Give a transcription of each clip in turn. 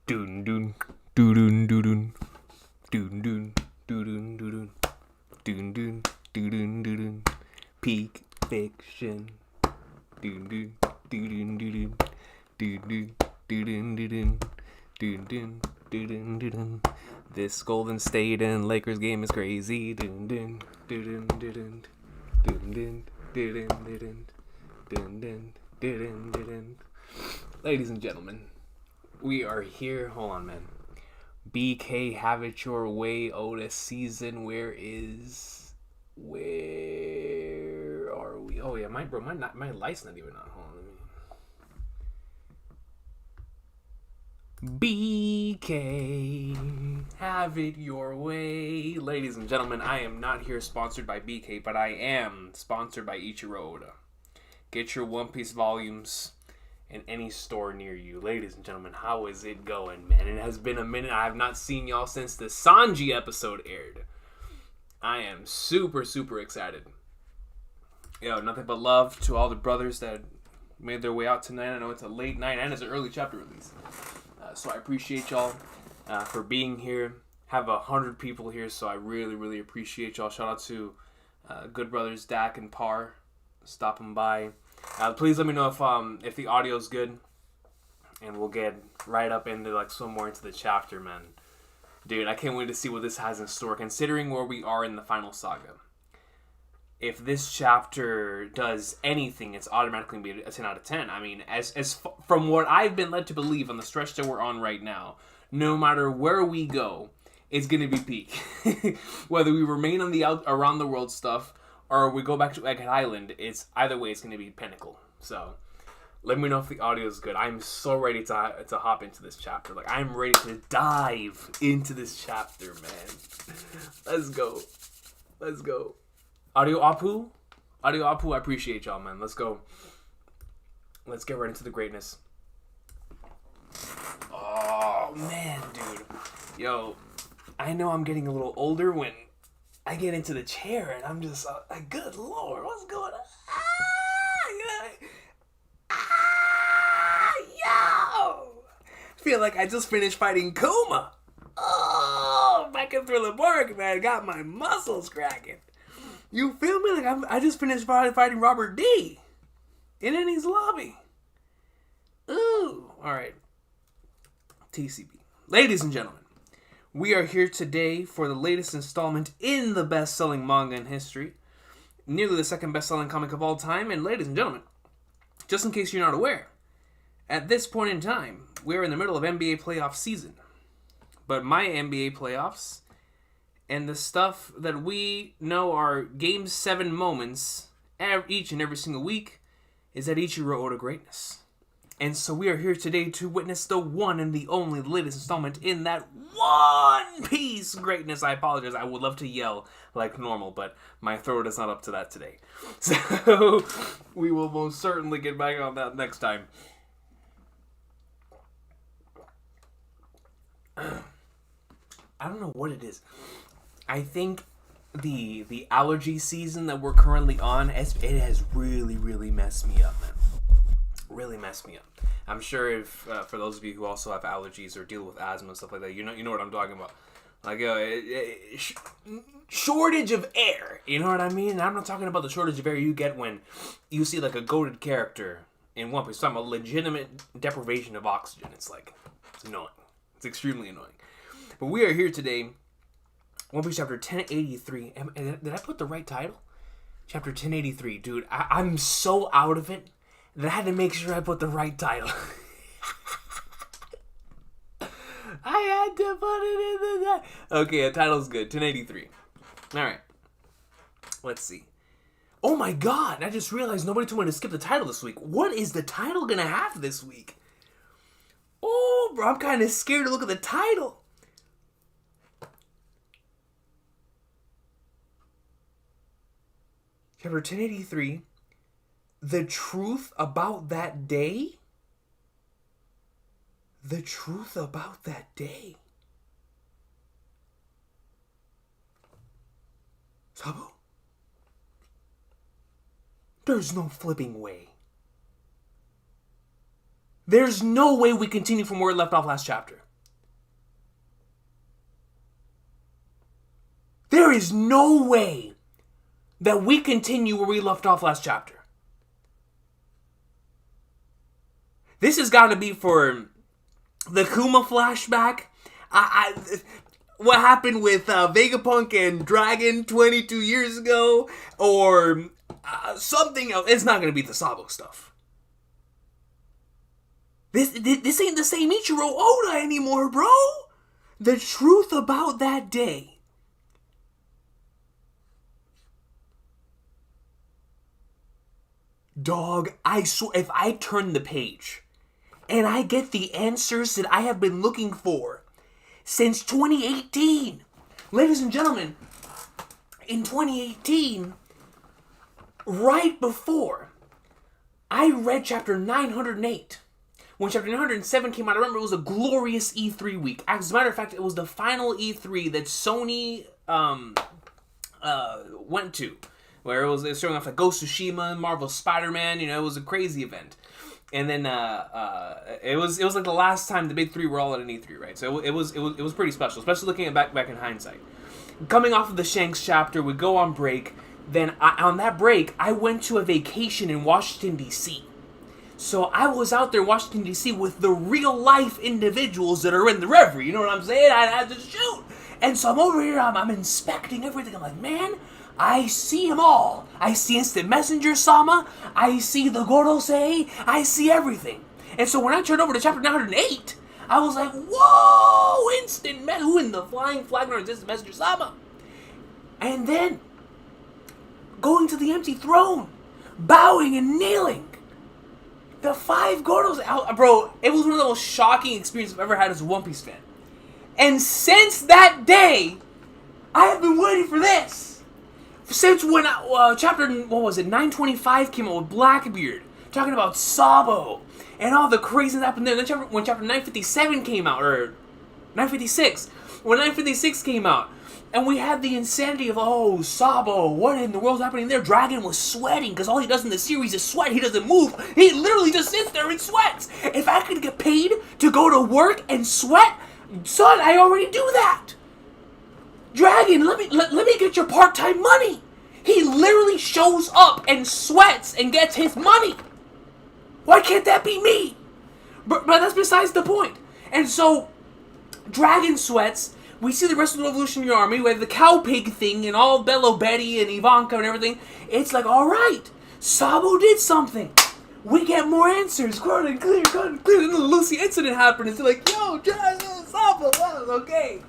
Doon doon doon doon doon doon doon doon doon doon doon doon peak fiction. Doon doon doon doon doon doon doon doon doon doon. This Golden State and Lakers game is crazy. Doon doon doon doon doon doon doon doon doon. Ladies and gentlemen, we are here. Hold on, man. BK, have it your way. Otis season. Where are we? Oh yeah, my light's not even on. Hold on. BK, have it your way. Ladies and gentlemen, I am not here sponsored by BK, but I am sponsored by Ichiro Oda. Get your One Piece volumes in any store near you. Ladies and gentlemen, how is it going, man? It has been a minute. I have not seen y'all since the Sanji episode aired. I am super, super excited. Yo, nothing but love to all the brothers that made their way out tonight. I know it's a late night and it's an early chapter release. So I appreciate y'all for being here. Have 100 people here, so I really, really appreciate y'all. Shout out to good brothers Dak and Par stopping by. Please let me know if the audio's good, and we'll get right up into some more into the chapter, man. Dude, I can't wait to see what this has in store, considering where we are in the final saga. If this chapter does anything, it's automatically going to be a 10 out of 10. I mean, as from what I've been led to believe on the stretch that we're on right now, no matter where we go, it's going to be peak. Whether we remain on the around the world stuff, or we go back to Egghead Island, it's either way, it's going to be pinnacle. So, let me know if the audio is good. I'm so ready to hop into this chapter. I'm ready to dive into this chapter, man. Let's go. Audio Apu, I appreciate y'all, man. Let's go. Let's get right into the greatness. Oh, man, dude. Yo, I know I'm getting a little older when I get into the chair and I'm just like, good Lord, what's going on? Yo! Feel like I just finished fighting Kuma. Oh, back in Thriller Bark, man. Got my muscles cracking. You feel me? I just finished fighting Robert D. in Annie's lobby. Ooh. Alright. TCB. Ladies and gentlemen, we are here today for the latest installment in the best-selling manga in history. Nearly the second best-selling comic of all time. And ladies and gentlemen, just in case you're not aware, at this point in time, we're in the middle of NBA playoff season. But my NBA playoffs and the stuff that we know are Game 7 moments each and every single week is at Ichiro Oda greatness. And so we are here today to witness the one and the only latest installment in that One Piece greatness. I apologize. I would love to yell like normal, but my throat is not up to that today. So we will most certainly get back on that next time. I don't know what it is. I think the allergy season that we're currently on, it has really, really messed me up, man. Really messed me up. I'm sure if for those of you who also have allergies or deal with asthma and stuff like that, you know what I'm talking about. Shortage of air. You know what I mean? And I'm not talking about the shortage of air you get when you see a goated character in One Piece. I'm talking about legitimate deprivation of oxygen. It's annoying. It's extremely annoying. But we are here today. One Piece chapter 1083. Did I put the right title? Chapter 1083. Dude, I'm so out of it that I had to make sure I put the right title. I had to put it in the... Okay, the title's good. 1083. Alright. Let's see. Oh my god, I just realized nobody told me to skip the title this week. What is the title gonna have this week? Oh, bro, I'm kind of scared to look at the title. Chapter 1083, The Truth About That Day? The Truth About That Day? Sabo? There's no flipping way. There's no way we continue from where we left off last chapter. There is no way that we continue where we left off last chapter. This has got to be for the Kuma flashback. What happened with Vegapunk and Dragon 22 years ago, or something else. It's not going to be the Sabo stuff. This ain't the same Ichiro Oda anymore, bro. The truth about that day. Dog, I swear, if I turn the page and I get the answers that I have been looking for since 2018. Ladies and gentlemen, in 2018, right before I read chapter 908, when chapter 907 came out, I remember it was a glorious E3 week. As a matter of fact, it was the final E3 that Sony went to, where it was showing off like Ghost of Tsushima, Marvel Spider-Man. You know, it was a crazy event. And then it was like the last time the big three were all at an E3, right? So it was pretty special, especially looking at back in hindsight. Coming off of the Shanks chapter, we go on break. Then on that break, I went to a vacation in Washington D.C. So I was out there in Washington D.C. with the real life individuals that are in the Reverie. You know what I'm saying? I had to shoot, and so I'm over here. I'm inspecting everything. I'm like, man, I see them all. I see Instant Messenger Sama. I see the Gorosei. I see everything. And so when I turned over to chapter 908, I was like, whoa, Instant Messenger. Who in the flying flag is Instant Messenger Sama? And then going to the empty throne, bowing and kneeling. The 5 Gorosei. Bro, it was one of the most shocking experiences I've ever had as a One Piece fan. And since that day, I have been waiting for this. Since when chapter, 925 came out with Blackbeard, talking about Sabo, and all the craziness that happened there. Then when chapter 957 came out, or 956, when 956 came out, and we had the insanity of, oh, Sabo, what in the world's happening there? Dragon was sweating, because all he does in the series is sweat. He doesn't move. He literally just sits there and sweats. If I could get paid to go to work and sweat, son, I already do that. Dragon, let me get your part-time money. He literally shows up and sweats and gets his money. Why can't that be me? But that's besides the point. And so, Dragon sweats. We see the rest of the Revolutionary Army. We have the cow pig thing and all Bello Betty and Ivanka and everything. It's like, all right, Sabo did something. We get more answers. Clear. And then the Lucy incident happened. It's like, yo, Dragon, Sabo, wow, okay.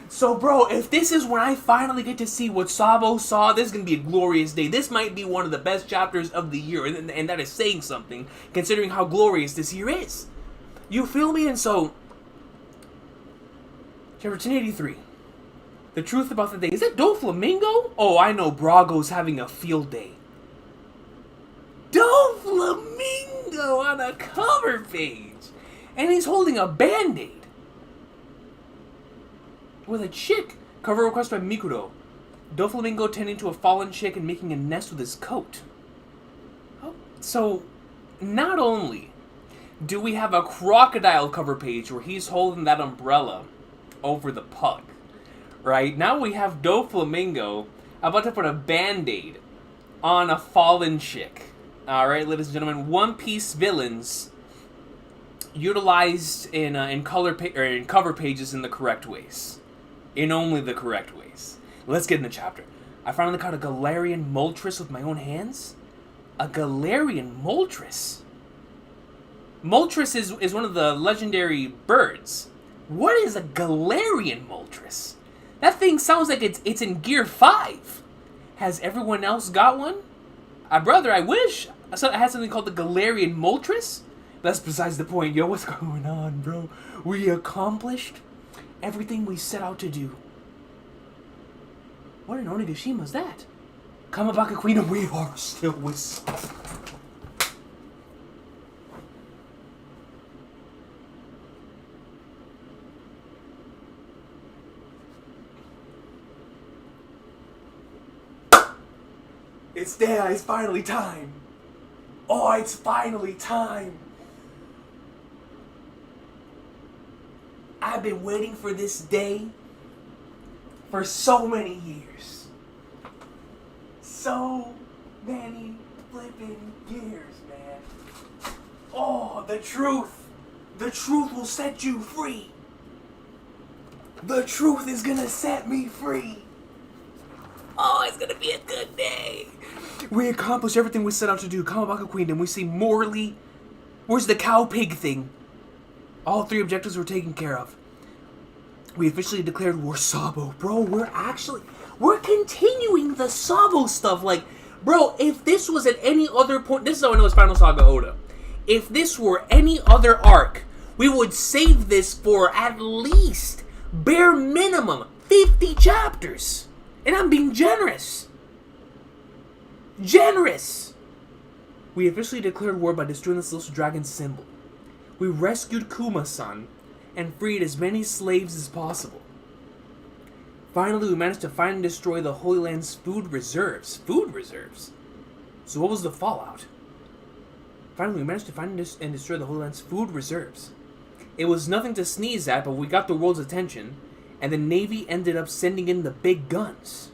So, bro, if this is when I finally get to see what Sabo saw, this is going to be a glorious day. This might be one of the best chapters of the year, and that is saying something, considering how glorious this year is. You feel me? And so, chapter 1083. The truth about the day. Is that Doflamingo? Oh, I know Brago's having a field day. Doflamingo on a cover page! And he's holding a Band-Aid. With a chick. Cover request by Mikuro. Doflamingo tending to a fallen chick and making a nest with his coat. Oh, so, not only do we have a crocodile cover page where he's holding that umbrella over the pug, right? Now we have Doflamingo about to put a Band-Aid on a fallen chick. Alright, ladies and gentlemen, One Piece villains utilized in cover pages in the correct ways. In only the correct ways. Let's get in the chapter. I finally caught a Galarian Moltres with my own hands? A Galarian Moltres? Moltres is one of the legendary birds. What is a Galarian Moltres? That thing sounds like it's in Gear 5. Has everyone else got one? Brother, I wish I had something called the Galarian Moltres. That's besides the point. Yo, what's going on, bro? We accomplished everything we set out to do. What in Onigashima is that? Kamabaka Queen, and we are still with... It's there, it's finally time. Oh, it's finally time. I've been waiting for this day for so many years. So many flipping years, man. Oh, the truth. The truth will set you free. The truth is gonna set me free. Oh, it's gonna be a good day. We accomplished everything we set out to do. Kamabaka Queendom, we see Morley. Where's the cow pig thing? All 3 objectives were taken care of. We officially declared war. Sabo. Bro, we're continuing the Sabo stuff. Like, bro, if this was at any other point, this is how I know it's Final Saga Oda. If this were any other arc, we would save this for at least, bare minimum, 50 chapters. And I'm being generous. Generous! We officially declared war by destroying the Celestial Dragon's symbol. We rescued Kuma-san and freed as many slaves as possible. Finally, we managed to find and destroy the Holy Land's food reserves. Food reserves? So what was the fallout? Finally, we managed to find and destroy the Holy Land's food reserves. It was nothing to sneeze at, but we got the world's attention, and the Navy ended up sending in the big guns.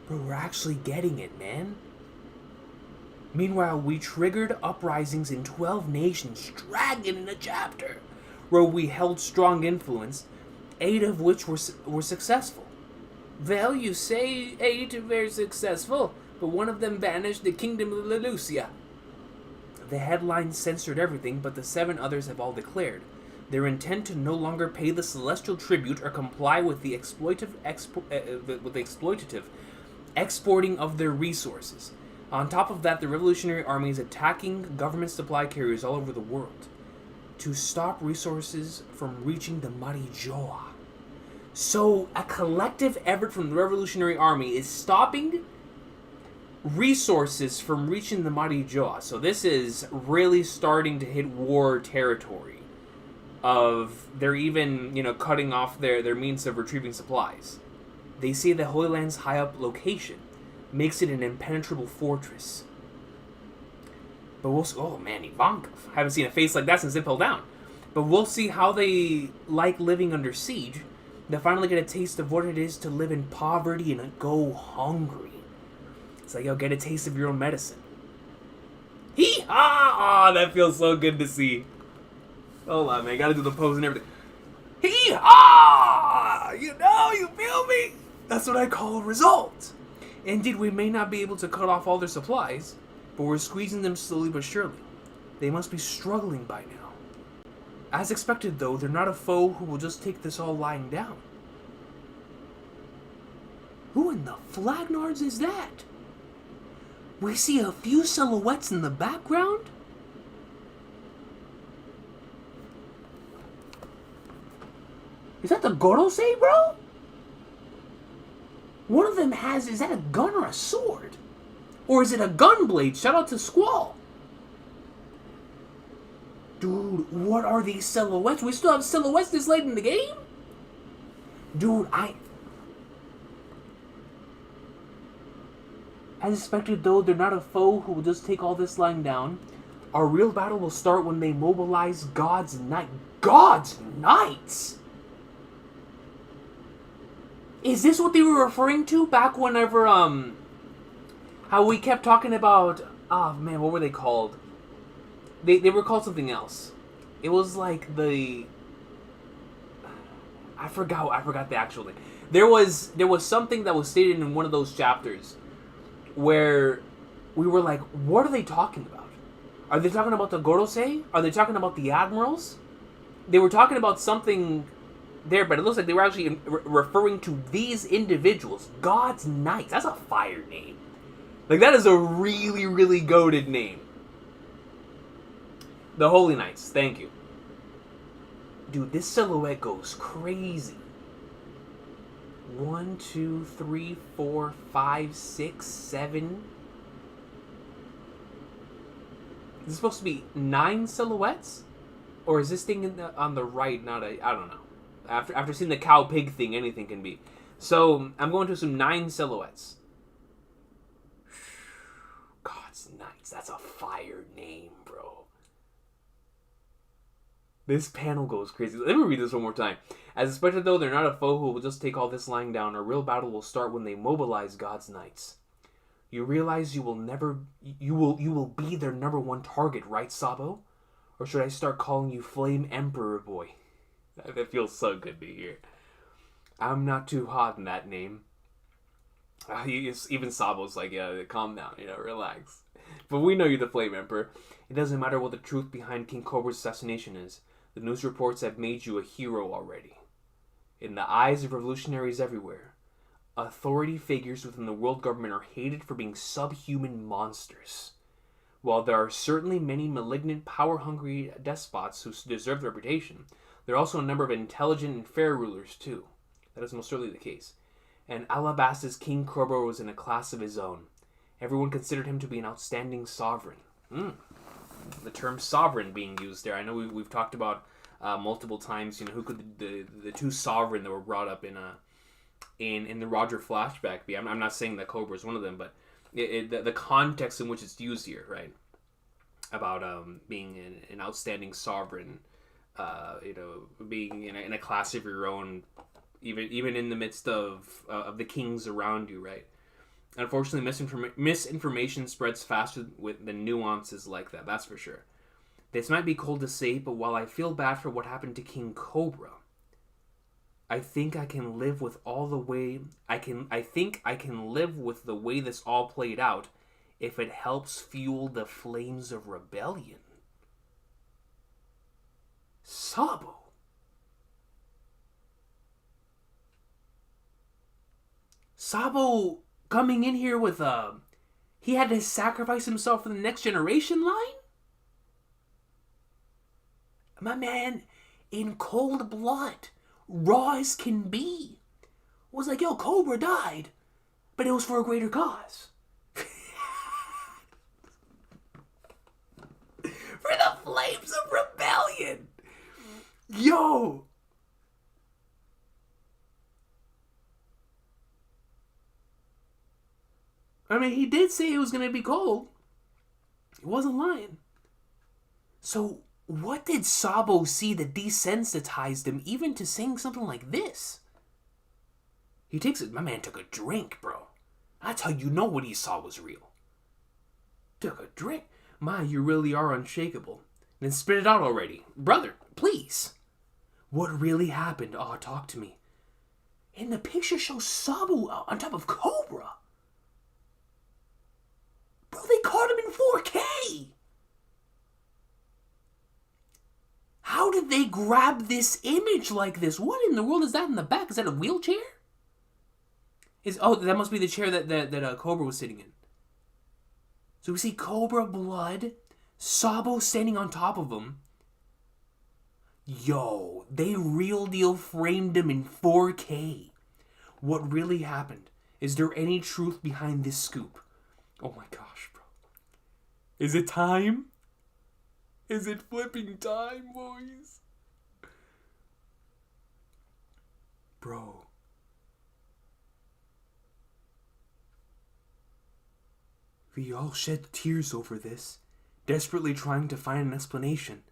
Bro, we're actually getting it, man. Meanwhile, we triggered uprisings in 12 nations, dragging in a chapter, where we held strong influence, 8 of which were successful. Well, you say 8 are very successful, but one of them banished the kingdom of Lelucia. The headlines censored everything, but the 7 others have all declared their intent to no longer pay the celestial tribute or comply with the exploitative exporting of their resources. On top of that, the Revolutionary Army is attacking government supply carriers all over the world to stop resources from reaching the Marijoa. So, a collective effort from the Revolutionary Army is stopping resources from reaching the Marijoa. So this is really starting to hit war territory. They're even, cutting off their means of retrieving supplies. They say the Holy Land's high up location makes it an impenetrable fortress. But oh man, Ivankov. Haven't seen a face like that since Impel Down. But we'll see how they like living under siege. They finally get a taste of what it is to live in poverty and go hungry. It's like, get a taste of your own medicine. Hee-haw! Oh, that feels so good to see. Hold on, man. Gotta do the pose and everything. Hee-haw! You feel me? That's what I call a result. Indeed, we may not be able to cut off all their supplies, but we're squeezing them slowly but surely. They must be struggling by now. As expected, though, they're not a foe who will just take this all lying down. Who in the flagnards is that? We see a few silhouettes in the background? Is that the Gorosei, bro? One of them is that a gun or a sword? Or is it a gun blade? Shout out to Squall. Dude, what are these silhouettes? We still have silhouettes this late in the game? Dude, As expected, though, they're not a foe who will just take all this lying down. Our real battle will start when they mobilize God's Knight. God's Knights? Is this what they were referring to back whenever, how we kept talking about, oh man, what were they called? They were called something else. It was like I forgot the actual name. There was something that was stated in one of those chapters where we were like, what are they talking about? Are they talking about the Gorosei? Are they talking about the admirals? They were talking about something there, but it looks like they were actually referring to these individuals. God's Knights. That's a fire name. Like, that is a really, really goated name. The Holy Knights. Thank you. Dude, this silhouette goes crazy. 1, 2, 3, 4, 5, 6, 7. Is this supposed to be 9 silhouettes? Or is this thing on the right not a... I don't know. After seeing the cow pig thing, anything can be. So, I'm going to assume 9 silhouettes. God's Knights. That's a fire name, bro. This panel goes crazy. Let me read this one more time. As expected, though, they're not a foe who will just take all this lying down. A real battle will start when they mobilize God's knights. You realize you will be their number one target, right, Sabo? Or should I start calling you Flame Emperor Boy? That feels so good to hear. I'm not too hot in that name. Even Sabo's like, yeah, calm down, relax. But we know you're the Flame Emperor. It doesn't matter what the truth behind King Cobra's assassination is. The news reports have made you a hero already. In the eyes of revolutionaries everywhere, authority figures within the world government are hated for being subhuman monsters. While there are certainly many malignant, power-hungry despots who deserve the reputation, there are also a number of intelligent and fair rulers, too. That is most certainly the case. And Alabasta's King Cobra was in a class of his own. Everyone considered him to be an outstanding sovereign. The term sovereign being used there. I know we've talked about multiple times, who could the two sovereign that were brought up in the Roger flashback be. I'm not saying that Cobra is one of them, but the context in which it's used here, right? About being an outstanding sovereign, being in a class of your own, even in the midst of the kings around you, right? Unfortunately, misinformation spreads faster with the nuances like that. That's for sure. This might be cold to say, but while I feel bad for what happened to King Cobra, I think I can live with the way this all played out if it helps fuel the flames of rebellion. Sabo. Sabo coming in here with he had to sacrifice himself for the next generation line? My man, in cold blood, raw as can be, was like, yo, Cobra died, but it was for a greater cause. For the flames of rebellion. Yo. I mean, he did say it was going to be cold. He wasn't lying. So, what did Sabo see that desensitized him even to saying something like this? He takes it. My man took a drink, bro. That's how you know what he saw was real. Took a drink. My, you really are unshakable. Then spit it out already. Brother, please. What really happened? Oh, talk to me. And the picture shows Sabo on top of Cobra. Bro, they caught him in 4K. How did they grab this image like this? What in the world is that in the back? Is that a wheelchair? That must be the chair that Cobra was sitting in. So we see Cobra blood, Sabo standing on top of him. Yo, they real deal framed him in 4K. What really happened? Is there any truth behind this scoop? Oh my gosh, bro. Is it time? Is it flipping time, boys? Bro. We all shed tears over this, desperately trying to find an explanation,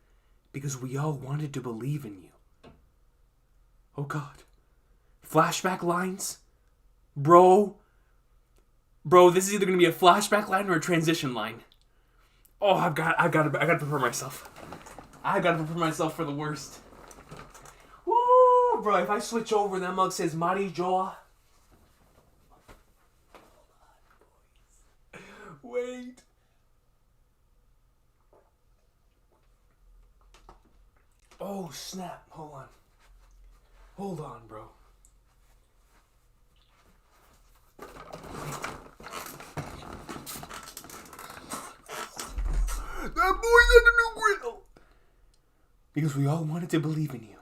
because we all wanted to believe in you. Oh God. Flashback lines? Bro, this is either going to be a flashback line or a transition line. Oh, I gotta prepare myself. I gotta prepare myself for the worst. Woo, bro, if I switch over, that mug says Mari Joa. Wait. Oh, snap. Hold on, bro. That boy's at the new grill. Because we all wanted to believe in you.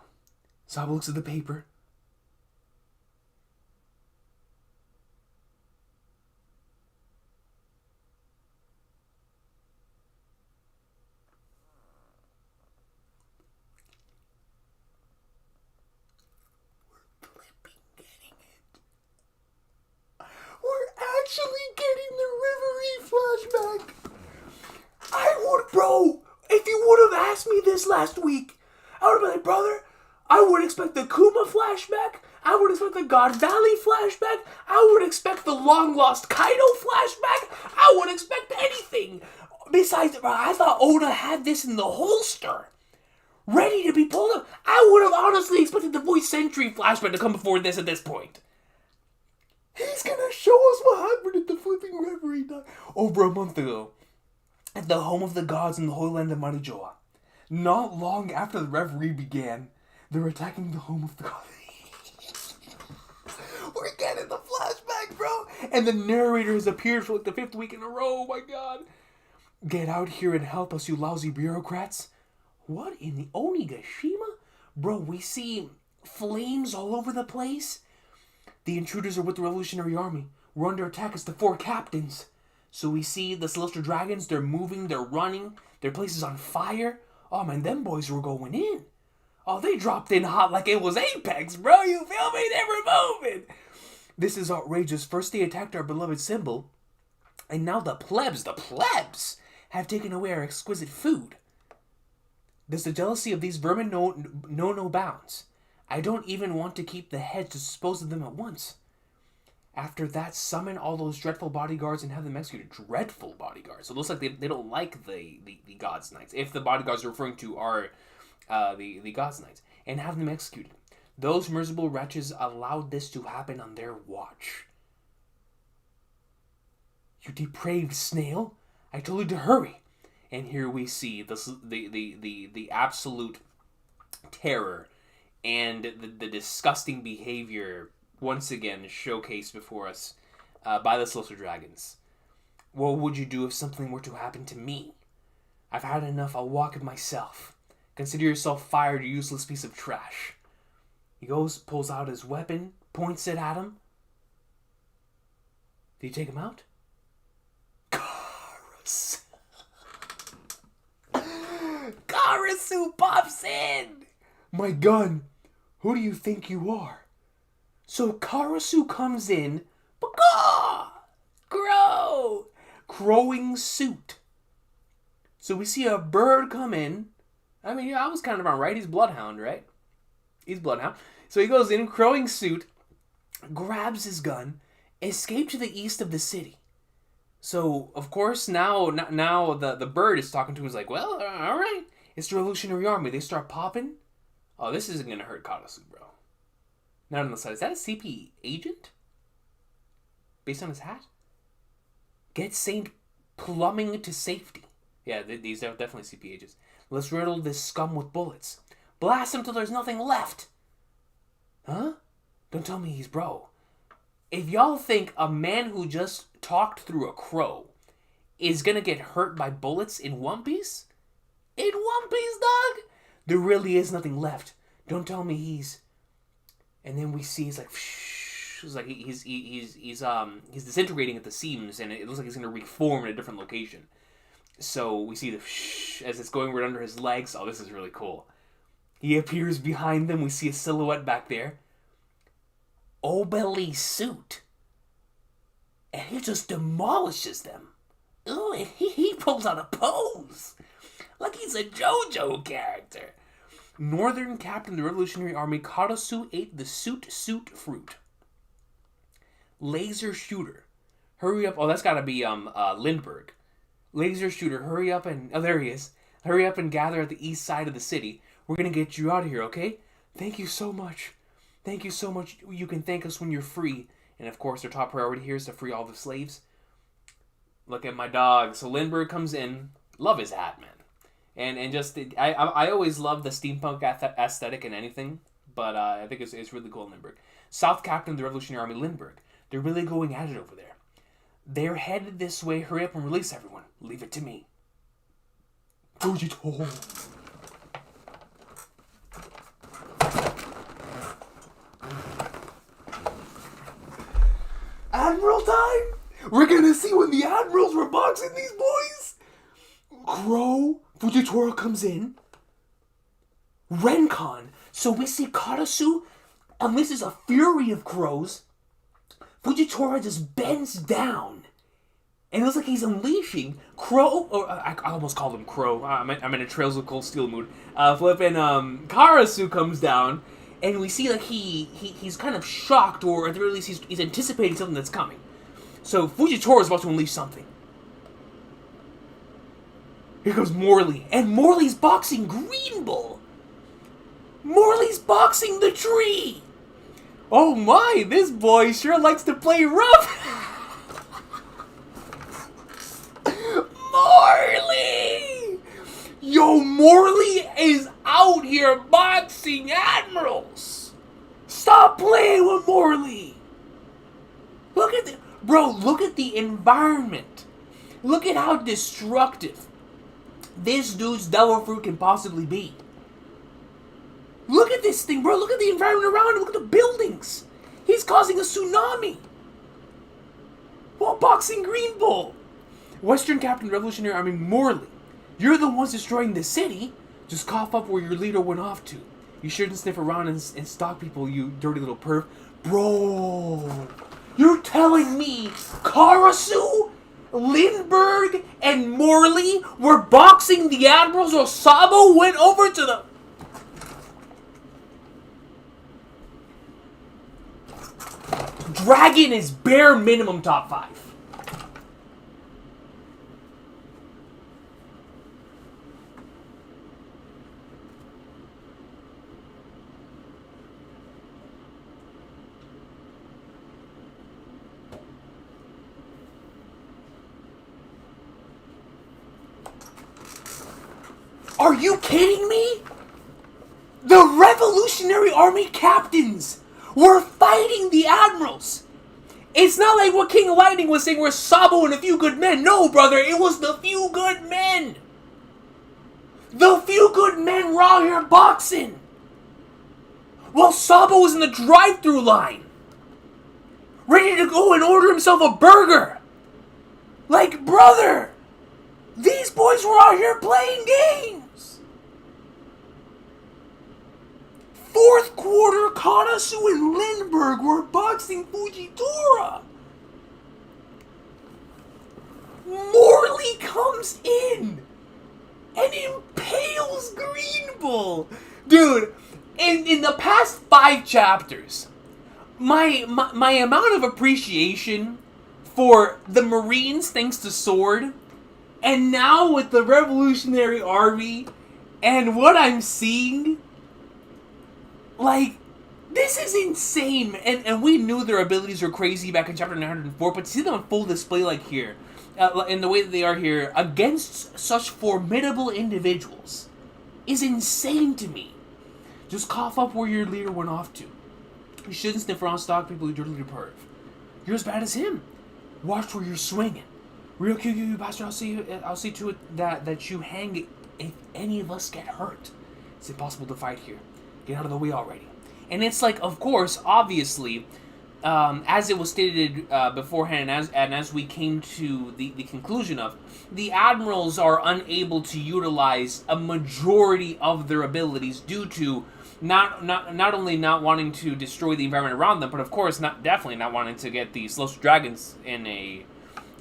Sabo looks at the paper. We're flipping getting it. We're actually getting the Rivery flashback. Bro, if you would have asked me this last week, I would have been like, brother, I would expect the Kuma flashback. I would expect the God Valley flashback. I would expect the long lost Kaido flashback. I would expect anything. Besides, I thought Oda had this in the holster, ready to be pulled up. I would have honestly expected the Voice Century flashback to come before this at this point. He's gonna show us what happened at the flipping reverie over a month ago at the home of the gods in the Holy Land of Marijoa. Not long after the reverie began, they're attacking the home of the gods. We're getting the flashback, bro! And the narrator has appeared for like the 5th week in a row, oh my god. Get out here and help us, you lousy bureaucrats. What in the Onigashima? Bro, we see flames all over the place. The intruders are with the Revolutionary Army. We're under attack as the 4 captains. So we see the Celestial Dragons, they're moving, they're running, their place is on fire. Oh man, them boys were going in. Oh, they dropped in hot like it was Apex, bro, you feel me? They were moving. This is outrageous. First they attacked our beloved symbol, and now the plebs, have taken away our exquisite food. Does the jealousy of these vermin know no bounds? I don't even want to keep the heads to dispose of them at once. After that, summon all those dreadful bodyguards and have them executed. Dreadful bodyguards. So it looks like they don't like the God's Knights. If the bodyguards are referring to are the God's Knights. And have them executed. Those miserable wretches allowed this to happen on their watch. You depraved snail. I told you to hurry. And here we see the absolute terror and the disgusting behavior once again showcased before us by the Celestial Dragons. What would you do if something were to happen to me? I've had enough, I'll walk it myself. Consider yourself fired, you useless piece of trash. He goes, pulls out his weapon, points it at him. Did you take him out? Karasu pops in! My gun! Who do you think you are? So Karasu comes in, crowing suit. So we see a bird come in. I mean, yeah, I was kind of wrong, right? He's Bloodhound, right? He's Bloodhound. So he goes in, crowing suit, grabs his gun, escaped to the east of the city. So, of course, now the bird is talking to him. He's like, well, all right. It's the Revolutionary Army. They start popping. Oh, this isn't going to hurt Karasu, bro. Not on the side. Is that a CP agent? Based on his hat? Get Saint plumbing to safety. Yeah, these are definitely CP agents. Let's riddle this scum with bullets. Blast him till there's nothing left. Huh? Don't tell me he's bro. If y'all think a man who just talked through a crow is gonna get hurt by bullets in One Piece? In One Piece, dog? There really is nothing left. Don't tell me he's... And then we see it's like he's disintegrating at the seams, and it looks like he's gonna reform in a different location. So we see the as it's going right under his legs. Oh, this is really cool. He appears behind them. We see a silhouette back there. Obeli suit. And he just demolishes them. Ooh, and he pulls out a pose. Like he's a JoJo character. Northern Captain of the Revolutionary Army, Karasu ate the suit fruit. Laser Shooter. Hurry up. Oh, that's gotta be Lindbergh. Laser Shooter, hurry up and... Oh, there he is. Hurry up and gather at the east side of the city. We're gonna get you out of here, okay? Thank you so much. Thank you so much. You can thank us when you're free. And of course, their top priority here is to free all the slaves. Look at my dog. So Lindbergh comes in. Love his hat, man. And just... I always love the steampunk aesthetic in anything. But I think it's really cool in Lindbergh. South Captain of the Revolutionary Army, Lindbergh. They're really going at it over there. They're headed this way. Hurry up and release everyone. Leave it to me. Fujito. Admiral time? We're gonna see when the admirals were boxing these boys. Crow, Fujitora comes in. Recon. So we see Karasu, and this is a fury of crows. Fujitora just bends down And it looks like he's unleashing Crow, or I almost called him Crow. I'm in a Trails of Cold Steel mood. Flipping Karasu comes down, and we see like he's kind of shocked, or at the very least he's anticipating something that's coming. So Fujitora is about to unleash something. Here comes Morley, and Morley's boxing Green Bull. Morley's boxing the tree. Oh my, this boy sure likes to play rough. Morley! Yo, Morley is out here boxing admirals! Stop playing with Morley! Look at look at the environment. Look at how destructive this dude's devil fruit can possibly be. Look at this thing, bro. Look at the environment around him. Look at the buildings. He's causing a tsunami while boxing Green Bull. Western Captain Revolutionary Army Morley, you're the ones destroying the city. Just cough up where your leader went off to. You shouldn't sniff around and stalk people, you dirty little perv. Bro, you're telling me Karasu, Lindbergh, and Morley were boxing the admirals while Sabo went over to the... Dragon is bare minimum top 5. Are you kidding me? The Revolutionary Army captains were fighting the admirals. It's not like what King Lightning was saying, where Sabo and a few good men. No, brother, it was the few good men. The few good men were out here boxing, while Sabo was in the drive-thru line, ready to go and order himself a burger. Like, brother, these boys were out here playing games. Fourth quarter, Karasu and Lindbergh were boxing Fujitora. Morley comes in and impales Green Bull. Dude, in the past 5 chapters, my amount of appreciation for the Marines thanks to Sword, and now with the Revolutionary Army, and what I'm seeing... Like, this is insane, and we knew their abilities were crazy back in chapter 904, but to see them on full display like here, in the way that they are here, against such formidable individuals, is insane to me. Just cough up where your leader went off to. You shouldn't sniff around stock people who dirty perv. You're as bad as him. Watch where you're swinging. Real QQ Pastor, I'll see to it that you hang if any of us get hurt. It's impossible to fight here. Get out of the way already. And it's like, of course, obviously, as it was stated beforehand, and as we came to the conclusion of, the admirals are unable to utilize a majority of their abilities due to not only not wanting to destroy the environment around them, but of course, definitely not wanting to get the Celestial Dragons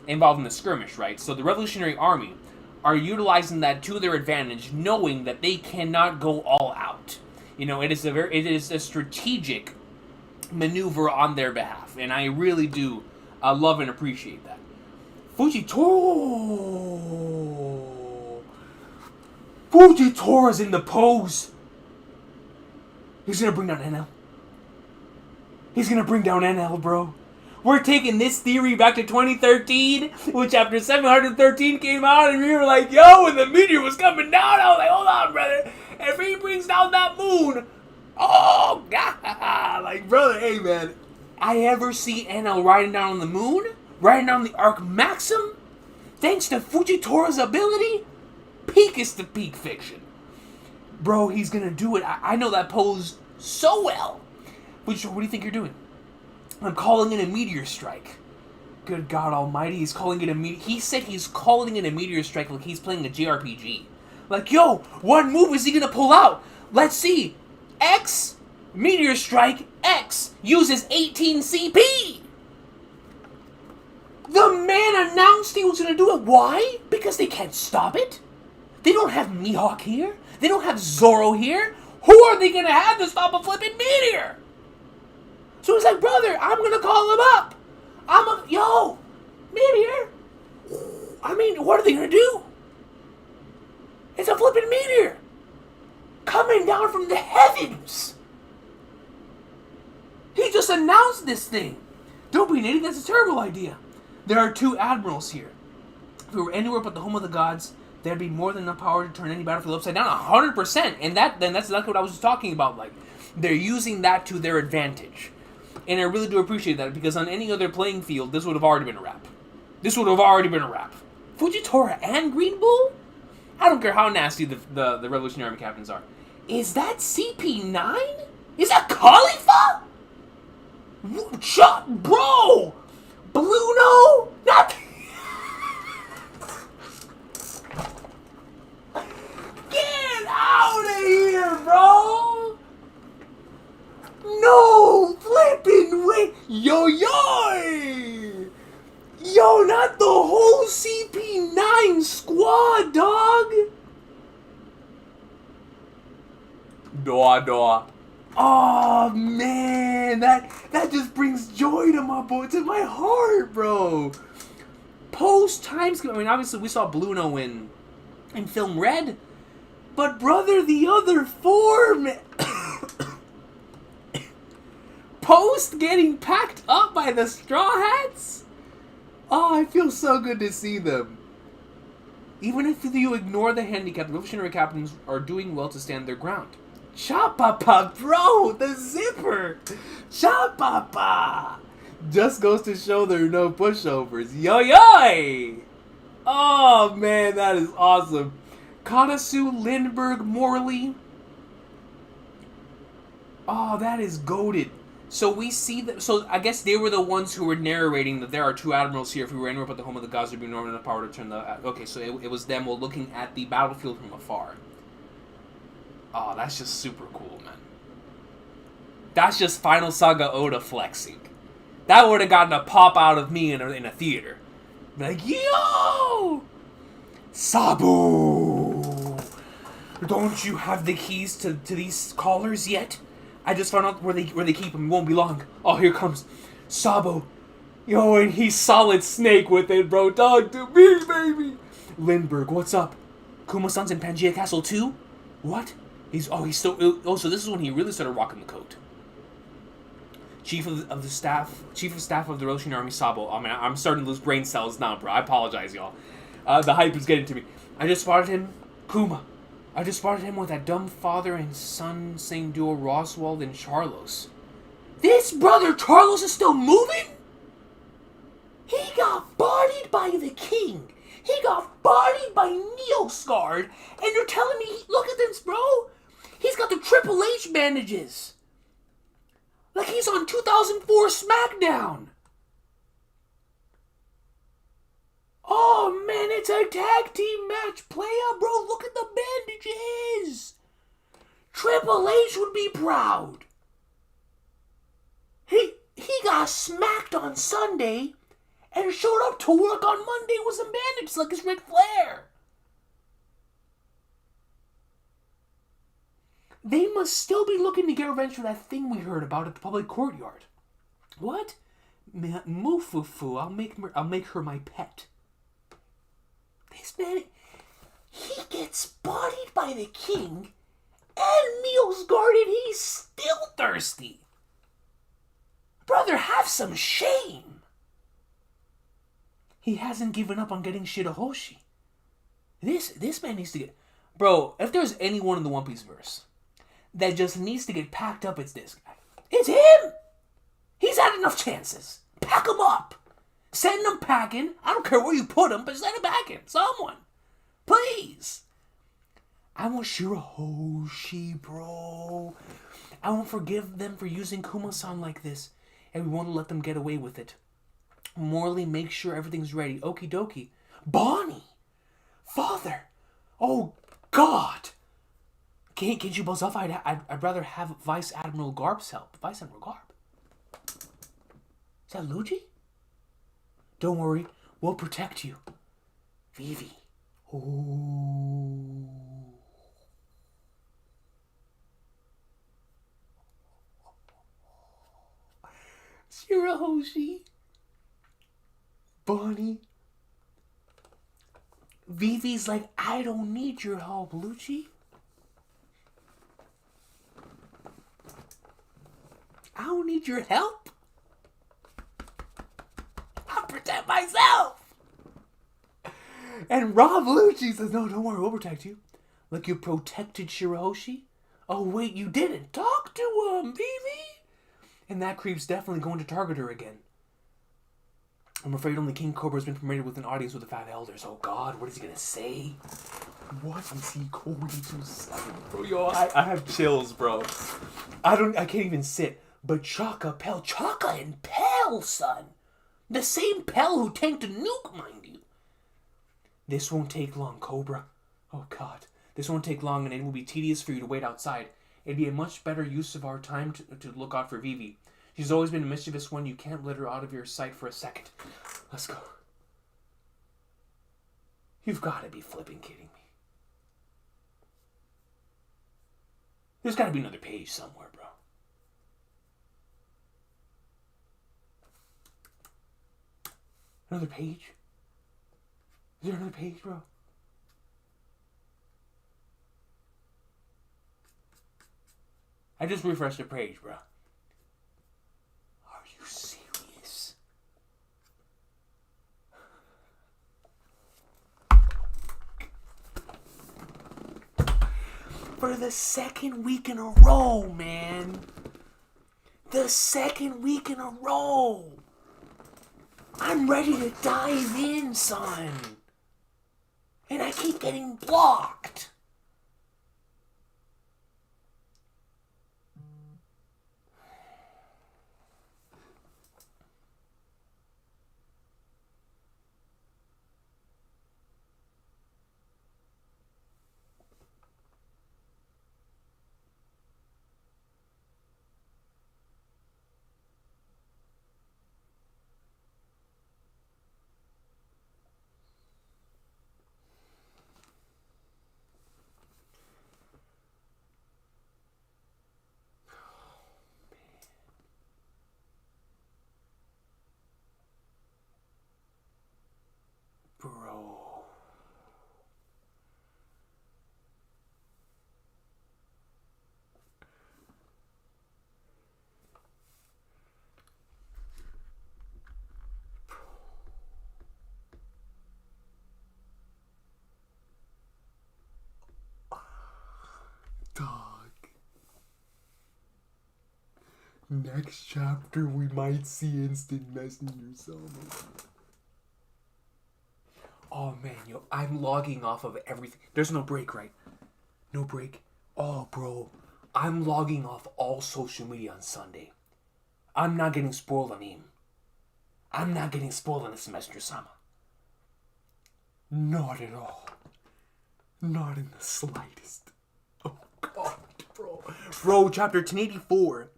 involved in the skirmish, right? So the Revolutionary Army are utilizing that to their advantage, knowing that they cannot go all out. You know, it is a strategic maneuver on their behalf, and I really do love and appreciate that. Fujitora's in the pose. He's gonna bring down NL. He's gonna bring down NL, bro. We're taking this theory back to 2013, when chapter 713 came out, and we were like, yo, when the meteor was coming down, I was like, hold on, brother. If he brings down that moon, oh, God. Like, brother, hey, man. I ever see NL riding down on the moon? Riding down the Arc Maxim? Thanks to Fujitora's ability? Peak is the peak fiction. Bro, he's gonna do it. I know that pose so well. Fujitora, what do you think you're doing? I'm calling in a meteor strike. Good God Almighty, he's calling it a meteor... He said he's calling in a meteor strike like he's playing a JRPG. Like, yo, what move is he gonna pull out? Let's see. X, Meteor Strike, X, uses 18 CP. The man announced he was going to do it. Why? Because they can't stop it. They don't have Mihawk here. They don't have Zoro here. Who are they going to have to stop a flipping meteor? So he's like, brother, I'm going to call him up. Yo, meteor. I mean, what are they going to do? It's a flipping meteor coming down from the heavens. He just announced this thing. Don't be an idiot, that's a terrible idea. There are 2 admirals here. If we were anywhere but the home of the gods, there'd be more than enough power to turn any battlefield upside down 100%. And that's exactly what I was just talking about. Like, they're using that to their advantage. And I really do appreciate that, because on any other playing field, this would have already been a wrap. Fujitora and Green Bull? I don't care how nasty the Revolutionary Army captains are. Is that CP9? Is that Khalifa? Shut, bro! Bluno? Not... Get out of here, bro! No flipping way! Yo! Yo, not the whole CP9 squad, dog! Doa. Oh, man, that just brings joy to my heart, bro. Post time skip. I mean, obviously we saw Bluno in Film Red, but brother, the other 4, man. Post getting packed up by the Straw Hats. Oh, I feel so good to see them. Even if you ignore the handicap, the Revolutionary captains are doing well to stand their ground. Cha-pa-pa, bro! The zipper! Cha-pa-pa! Just goes to show there are no pushovers. Yo-yoy! Oh, man, that is awesome. Katasu, Lindbergh, Morley. Oh, that is goated. So we see that. So I guess they were the ones who were narrating that there are 2 admirals here. If we were anywhere but the home of the gods, there'd be no enough power to turn the. Okay, so it was them looking at the battlefield from afar. Oh, that's just super cool, man. That's just Final Saga Oda flexing. That would have gotten a pop out of me in a theater. Like, yo! Sabu! Don't you have the keys to these collars yet? I just found out where they keep them. It won't be long. Oh, here comes Sabo. Yo, and he's solid snake with it, bro. Talk to me, baby. Lindbergh, what's up? Kuma-san's in Pangea Castle too? What? He's still... Oh, so this is when he really started rocking the coat. Chief of Staff of the Revolutionary Army, Sabo. Oh, man, I'm starting to lose brain cells now, bro. I apologize, y'all. The hype is getting to me. I just spotted him. Kuma. I just spotted him with that dumb father and son same duo Roswald and Charlos. This brother Charlos is still moving? He got bodied by the king. He got bodied by Neoscard. And you're telling me, look at this, bro. He's got the Triple H bandages. Like he's on 2004 SmackDown. Oh, man, it's a tag team match. Playa, bro, look at the bandages. Triple H would be proud. He got smacked on Sunday and showed up to work on Monday with some bandages like it's Ric Flair. They must still be looking to get revenge for that thing we heard about at the public courtyard. What? Mufufu, I'll make her my pet. This man, he gets bodied by the king and meals guarded. He's still thirsty. Brother, have some shame. He hasn't given up on getting Shirahoshi. This man needs to get... Bro, if there's anyone in the One Piece verse that just needs to get packed up, it's this guy. It's him! He's had enough chances. Pack him up. Send him packing. I don't care where you put him, but send him packing. Someone. Please. I want Shirahoshi, bro. I won't forgive them for using Kuma-san like this, and we won't let them get away with it. Morley, make sure everything's ready. Okie dokie. Bonnie! Father! Oh, God! Can't you buzz off? I'd rather have Vice Admiral Garb's help. Vice Admiral Garb? Is that Luigi? Don't worry, we'll protect you. Vivi. Oh. Shirahoshi. Bonnie. Vivi's like, I don't need your help, Lucci. I don't need your help. I'll protect myself. And Rob Lucci says, no, don't worry, we'll protect you. Like you protected Shirahoshi? Oh, wait, you didn't. Talk to him, Vivi. And that creep's definitely going to target her again. I'm afraid only King Cobra has been permitted with an audience with the 5 elders. Oh God, what is he gonna say? What is he going to say, bro? Yo, I have chills, bro. I can't even sit. But Chaka and Pell, son. The same Pell who tanked a nuke, mind you. This won't take long, Cobra. Oh God, this won't take long, and it will be tedious for you to wait outside. It'd be a much better use of our time to look out for Vivi. She's always been a mischievous one. You can't let her out of your sight for a second. Let's go. You've got to be flipping kidding me. There's got to be another page somewhere, bro. Another page? Is there another page, bro? I just refreshed the page, bro. Are you serious? For the second week in a row, man. The second week in a row. I'm ready to dive in, son. And I keep getting blocked. Bro. Dog. Next chapter we might see instant messenger Sama. Oh man, yo, I'm logging off of everything. There's no break, right? No break. Oh, bro, I'm logging off all social media on Sunday. I'm not getting spoiled on him. I'm not getting spoiled on this messenger Sama. Not at all. Not in the slightest. Oh God, bro. Bro, chapter 1084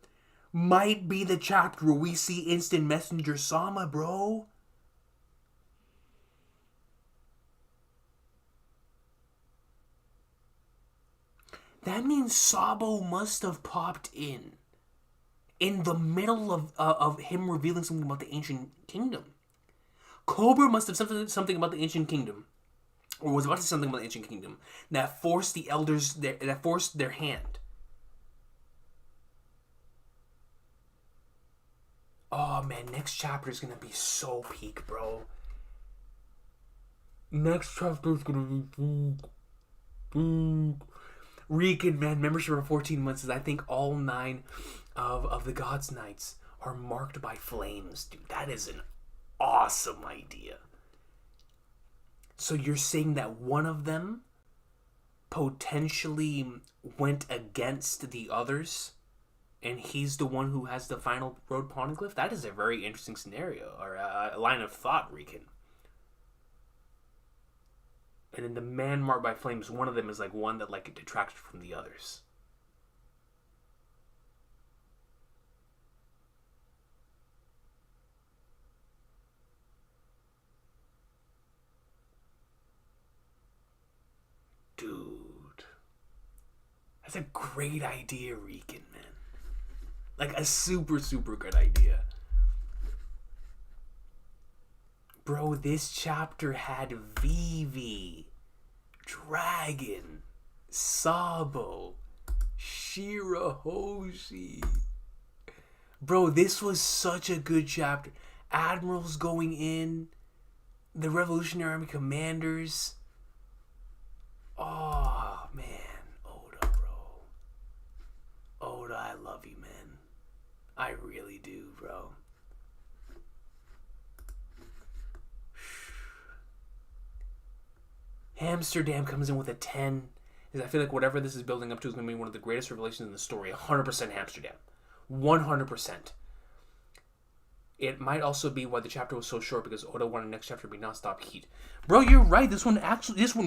might be the chapter where we see instant messenger Sama, bro. That means Sabo must have popped in the middle of him revealing something about the ancient kingdom. Cobra must have something about the ancient kingdom, or was about to say something about the ancient kingdom that forced the elders that forced their hand. Oh man, next chapter is gonna be so peak, bro. Next chapter is gonna be peak. Recon, man, membership for 14 months is I think all 9 of the Gods Knights are marked by flames, dude. That is an awesome idea. So you're saying that one of them potentially went against the others, and he's the one who has the final road poneglyph? That is a very interesting scenario, or a line of thought, Recon. And then the man marked by flames, one of them is like one that like it detracts from the others. That's a great idea, Recon, man. Like a super, super good idea. Bro, this chapter had Vivi, Dragon, Sabo, Shirahoshi. Bro, this was such a good chapter. Admirals going in, the Revolutionary Army commanders. Oh, man. Oda, bro. Oda, I love you, man. I really do, bro. Amsterdam comes in with a 10. I feel like whatever this is building up to is going to be one of the greatest revelations in the story. 100% Amsterdam. 100%. It might also be why the chapter was so short, because Oda wanted the next chapter to be non-stop heat. Bro, you're right. This one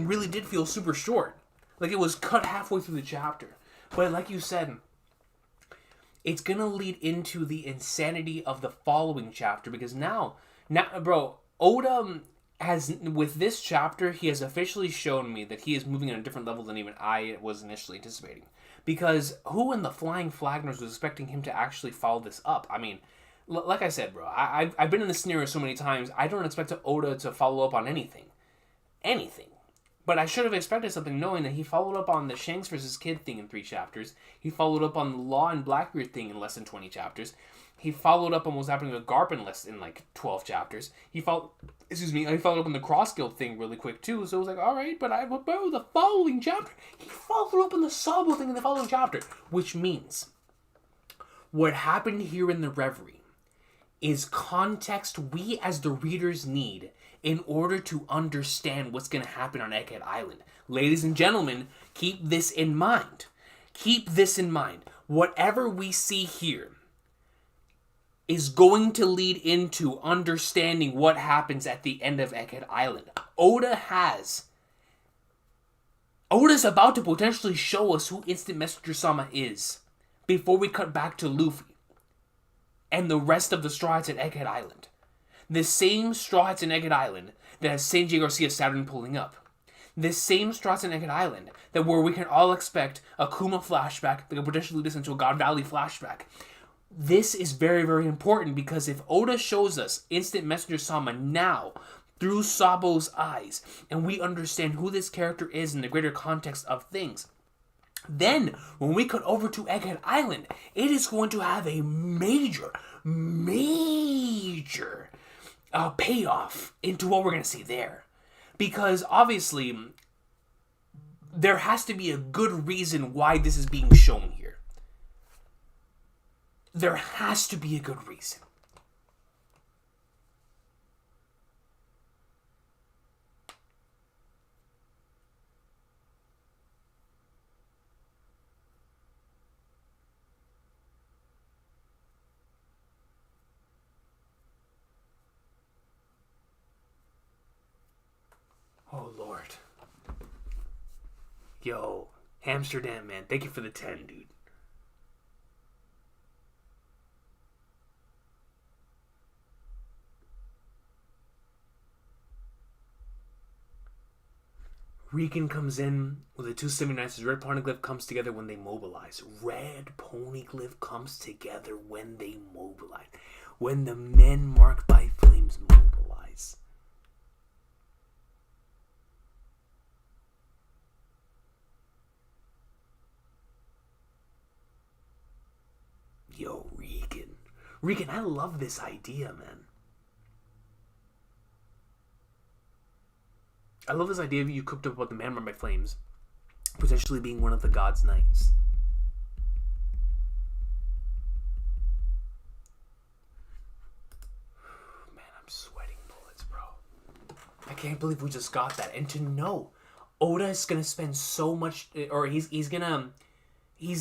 really did feel super short. Like it was cut halfway through the chapter. But like you said, it's going to lead into the insanity of the following chapter, because now, bro, Oda has, with this chapter, he has officially shown me that he is moving on a different level than even I was initially anticipating. Because who in the Flying Flagners was expecting him to actually follow this up? I mean, like I said, bro, I've been in this scenario so many times, I don't expect Oda to follow up on anything. Anything. But I should have expected something, knowing that he followed up on the Shanks versus Kid thing in 3 chapters. He followed up on the Law and Blackbeard thing in less than 20 chapters. He followed up on what was happening with Garp in like 12 chapters. He followed up on the Cross Guild thing really quick too. So it was like, alright, but the following chapter, he followed up on the Sabo thing in the following chapter. Which means, what happened here in the Reverie is context we as the readers need in order to understand what's going to happen on Egghead Island. Ladies and gentlemen, keep this in mind. Keep this in mind. Whatever we see here is going to lead into understanding what happens at the end of Egghead Island. Oda's about to potentially show us who Instant Messenger Sama is before we cut back to Luffy and the rest of the Straw Hats at Egghead Island. The same Straw Hats in Egghead Island that has Sanji Garcia Saturn pulling up. The same Straw Hats in Egghead Island that where we can all expect a Kuma flashback that could potentially lead us into a God Valley flashback. This is very, very important, because if Oda shows us Instant Messenger Sama now through Sabo's eyes, and we understand who this character is in the greater context of things, then when we cut over to Egghead Island, it is going to have a major payoff into what we're going to see there. Because obviously, there has to be a good reason why this is being shown here. There has to be a good reason. Oh, Lord. Yo, Amsterdam, man. Thank you for the 10, dude. Recon comes in with the 279. Says Red Poneglyph comes together when they mobilize. Red Poneglyph comes together when they mobilize. When the men marked by flames mobilize. Yo, Recon. Recon, I love this idea, man. I love this idea of you cooked up about the man marked by flames potentially being one of the God's Knights. Man, I'm sweating bullets, bro. I can't believe we just got that. And to know Oda is gonna spend so much, or he's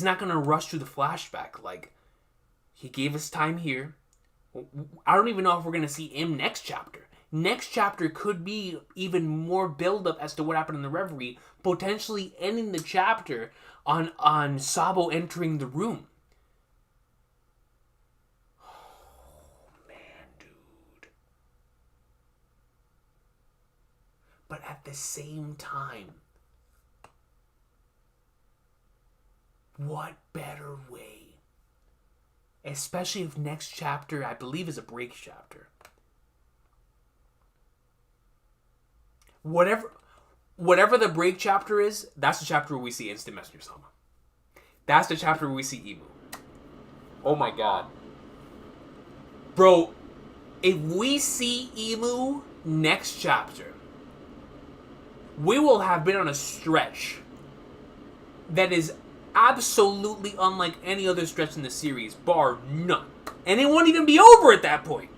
not gonna rush through the flashback. Like, he gave us time here. I don't even know if we're gonna see him next chapter. Next chapter could be even more build-up as to what happened in the Reverie, potentially ending the chapter on Sabo entering the room. Oh, man, dude. But at the same time, What better way? Especially if next chapter, I believe, is a break chapter. Whatever the break chapter is, that's the chapter where we see Instant Messenger Sama. That's the chapter where we see Imu. Oh my god. Bro, if we see Imu next chapter, we will have been on a stretch that is absolutely unlike any other stretch in the series, bar none. And it won't even be over at that point.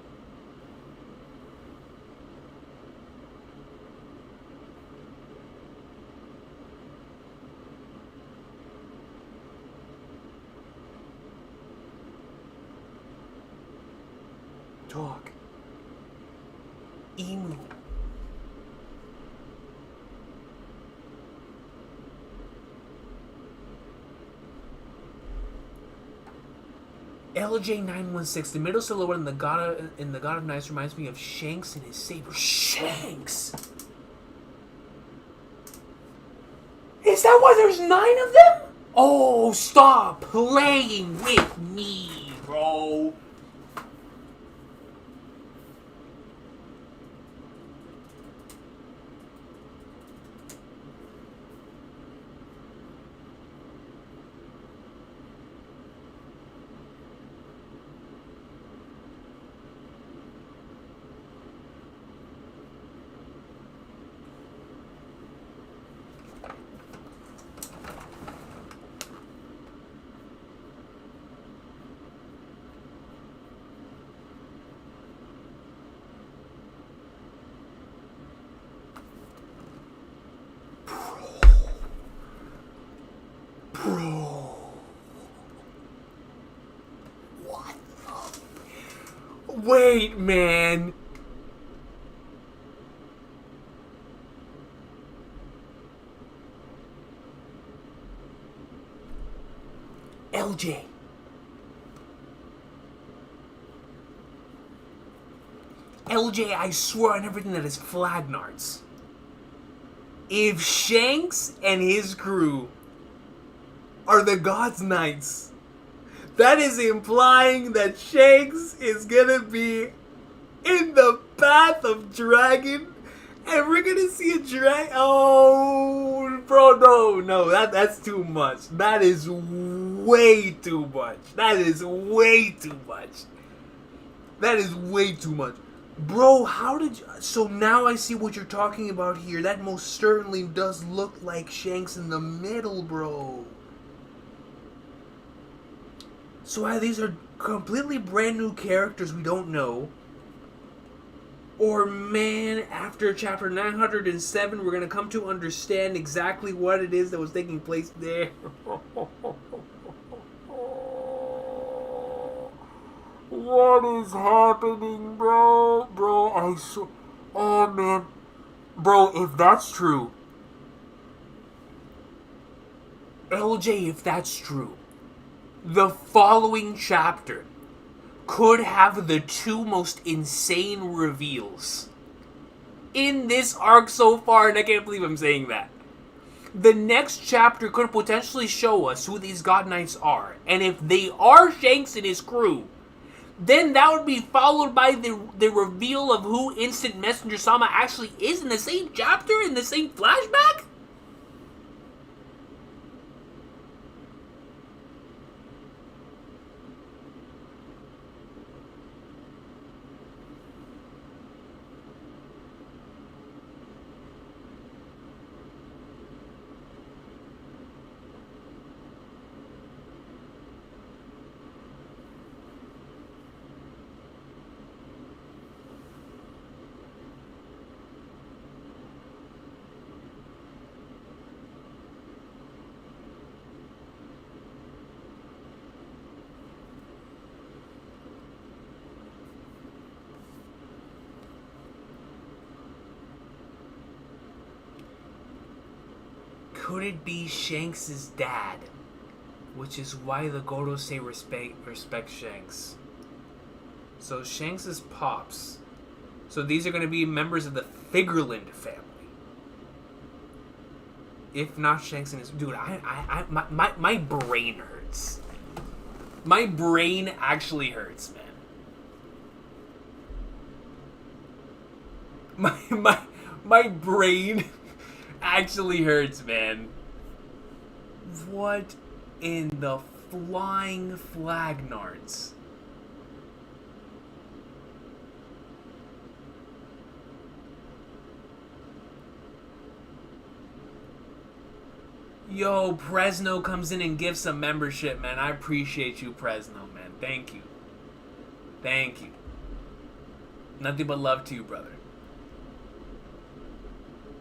Talk. Imu. LJ916, the middle silhouette in the God of Nights reminds me of Shanks and his saber. Shanks! Is that why there's 9 of them? Oh, stop playing with me, bro. Bro. What the... Wait, man. LJ. LJ, I swear on everything that is Flagnards. If Shanks and his crew are the God's Knights, that is implying that Shanks is gonna be in the path of dragon, and we're gonna see a dragon. Oh, bro, no, that's too much. That is way too much. That is way too much. That is way too much. Bro, how did you... So now I see what you're talking about here. That most certainly does look like Shanks in the middle, bro. So either these are completely brand new characters we don't know, or man, after chapter 907, we're going to come to understand exactly what it is that was taking place there. What is happening, bro? Bro, oh, man. Bro, if that's true. LJ, if that's true. The following chapter could have the 2 most insane reveals in this arc so far, and I can't believe I'm saying that. The next chapter could potentially show us who these God Knights are, and if they are Shanks and his crew, then that would be followed by the reveal of who Instant Messenger Sama actually is in the same chapter, in the same flashback? Could it be Shanks' dad? Which is why the Gorosei respect Shanks. So Shanks' pops. So these are going to be members of the Figureland family. If not Shanks and his dude, my brain hurts. My brain actually hurts, man. My brain actually hurts, man. What in the flying flagnards? Yo, Presno comes in and gives some membership, man. I appreciate you, Presno, man. Thank you. Thank you. Nothing but love to you, brother.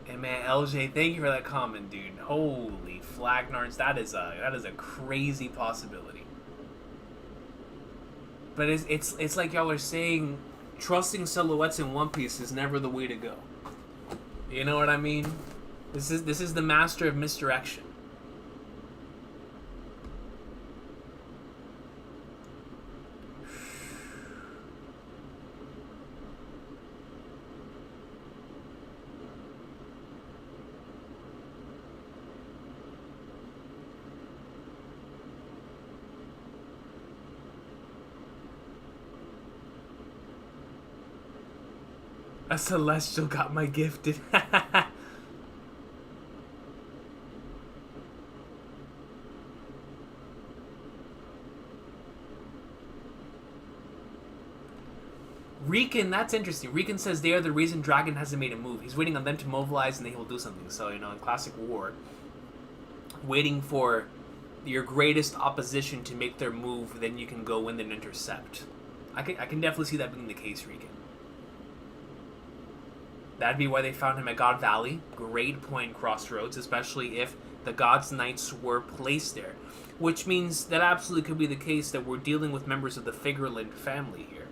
And man, LJ, thank you for that comment, dude. Holy flagnards, that is a crazy possibility. But it's like y'all are saying, trusting silhouettes in One Piece is never the way to go. You know what I mean? This is the master of misdirection. A celestial got my gifted. Recon, that's interesting. Recon says they are the reason Dragon hasn't made a move. He's waiting on them to mobilize and they will do something. So, in classic war, waiting for your greatest opposition to make their move, then you can go in and intercept. I can definitely see that being the case, Recon. That'd be why they found him at God Valley. Great point, Crossroads, especially if the God's Knights were placed there. Which means that absolutely could be the case that we're dealing with members of the Figureland family here.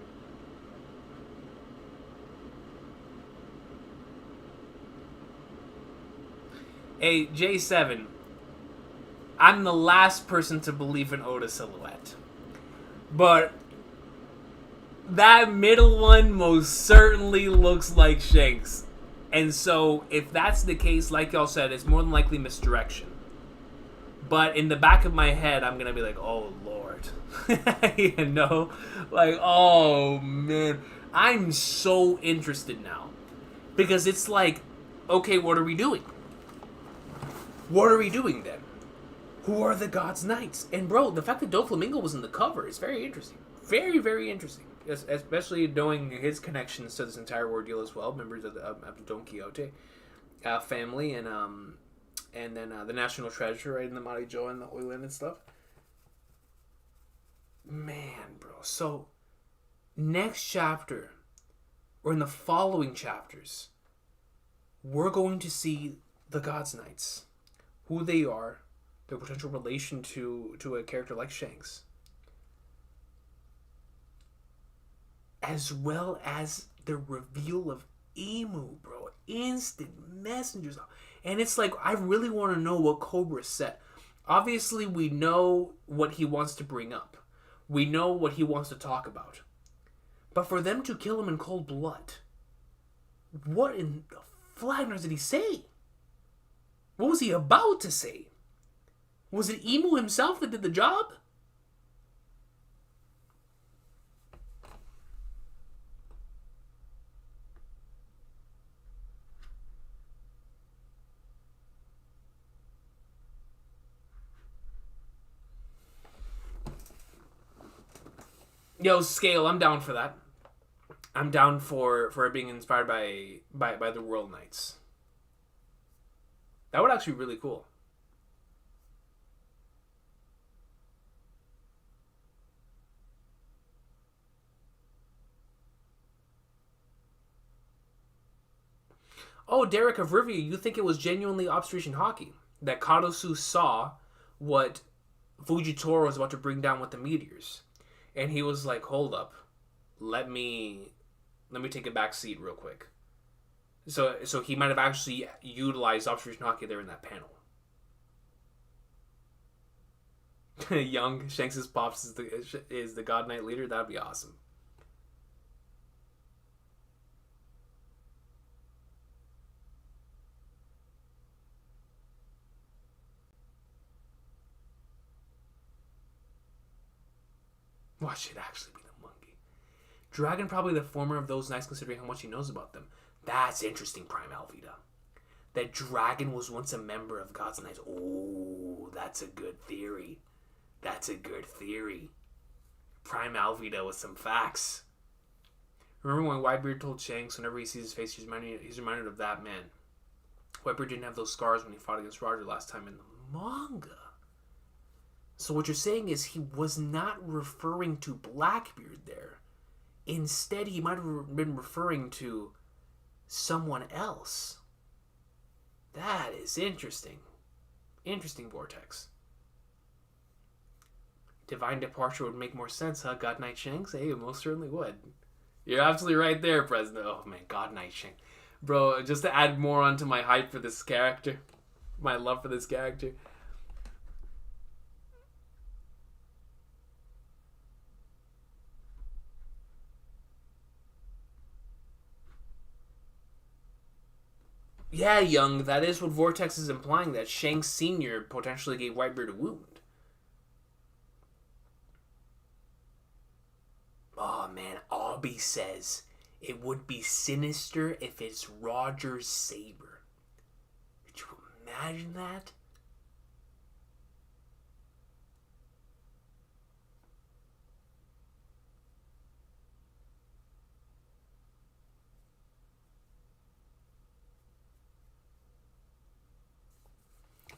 Hey, J7, I'm the last person to believe in Oda silhouette. But that middle one most certainly looks like Shanks. And so, if that's the case, like y'all said, it's more than likely misdirection. But in the back of my head, I'm going to be like, oh, Lord. You know? Like, oh, man. I'm so interested now. Because it's like, okay, what are we doing? What are we doing then? Who are the God's Knights? And bro, the fact that Doflamingo was in the cover is very interesting. Very, very interesting. Especially knowing his connections to this entire ordeal as well. Members of the Don Quixote family and then the National Treasure, right, in the Marijo and the Oiland and stuff. Man, bro. So, next chapter, or in the following chapters, we're going to see the God's Knights. Who they are, their potential relation to a character like Shanks, as well as the reveal of Emu, bro. Instant messengers. And it's like, I really want to know what Cobra said. Obviously, we know what he wants to bring up. We know what he wants to talk about. But for them to kill him in cold blood, what in the flagners did he say? What was he about to say? Was it Emu himself that did the job? Yo, Scale, I'm down for that. I'm down for it being inspired by the World Knights. That would actually be really cool. Oh, Derek of Rivia, you think it was genuinely observation hockey? That Kadosu saw what Fujitora was about to bring down with the meteors. And he was like, hold up. Let me take a back seat real quick. So he might have actually utilized observation hockey there in that panel. Young Shanks' pops is the God Knight leader. That'd be awesome. What should actually be the monkey? Dragon probably the former of those knights considering how much he knows about them. That's interesting, Prime Alvida. That Dragon was once a member of Gods and Knights. Oh, that's a good theory. That's a good theory. Prime Alvida with some facts. Remember when Whitebeard told Shanks whenever he sees his face, he's reminded of that man. Whitebeard didn't have those scars when he fought against Roger last time in the manga. So what you're saying is he was not referring to Blackbeard there. Instead, he might have been referring to someone else. That is interesting. Interesting, Vortex. Divine Departure would make more sense, huh? God Knight Shanks? Hey, it most certainly would. You're absolutely right there, President. Oh, man, God Knight Shanks. Bro, just to add more onto my hype for this character. My love for this character. Yeah, Young, that is what Vortex is implying, that Shanks Sr. potentially gave Whitebeard a wound. Oh, man, Aubie says it would be sinister if it's Roger's saber. Could you imagine that?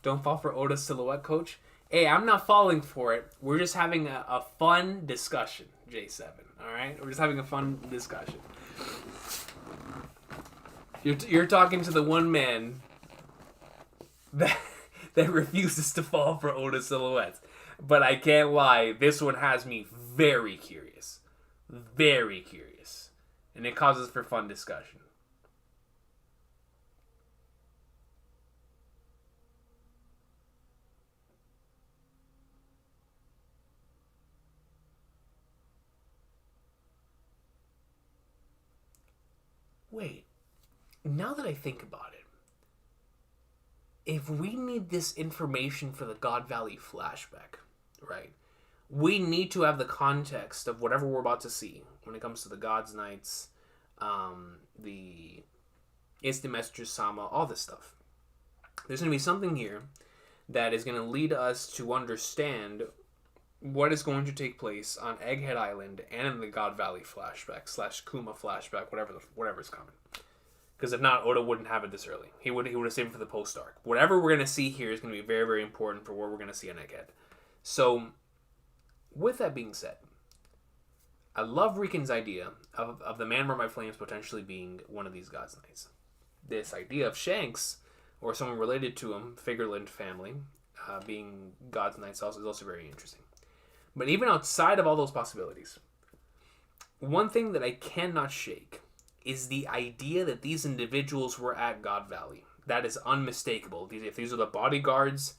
Don't fall for Oda's silhouette, coach. Hey, I'm not falling for it. We're just having a fun discussion, J7. Alright? We're just having a fun discussion. You're talking to the one man that refuses to fall for Oda's silhouettes. But I can't lie, this one has me very curious. Very curious. And it causes for fun discussion. Wait, now that I think about it, if we need this information for the God Valley flashback, right, we need to have the context of whatever we're about to see when it comes to the Gods Knights, the Instant Messenger Sama, all this stuff. There's going to be something here that is going to lead us to understand what is going to take place on Egghead Island and in the God Valley flashback / Kuma flashback, whatever's coming. Because if not, Oda wouldn't have it this early. He would have saved it for the post arc. Whatever we're going to see here is going to be very, very important for what we're going to see on Egghead. So, with that being said, I love Recon's idea of the man burned by flames potentially being one of these Gods Knights. This idea of Shanks, or someone related to him, Figureland family, being Gods Knights is also very interesting. But even outside of all those possibilities, one thing that I cannot shake is the idea that these individuals were at God Valley. That is unmistakable. If these are the bodyguards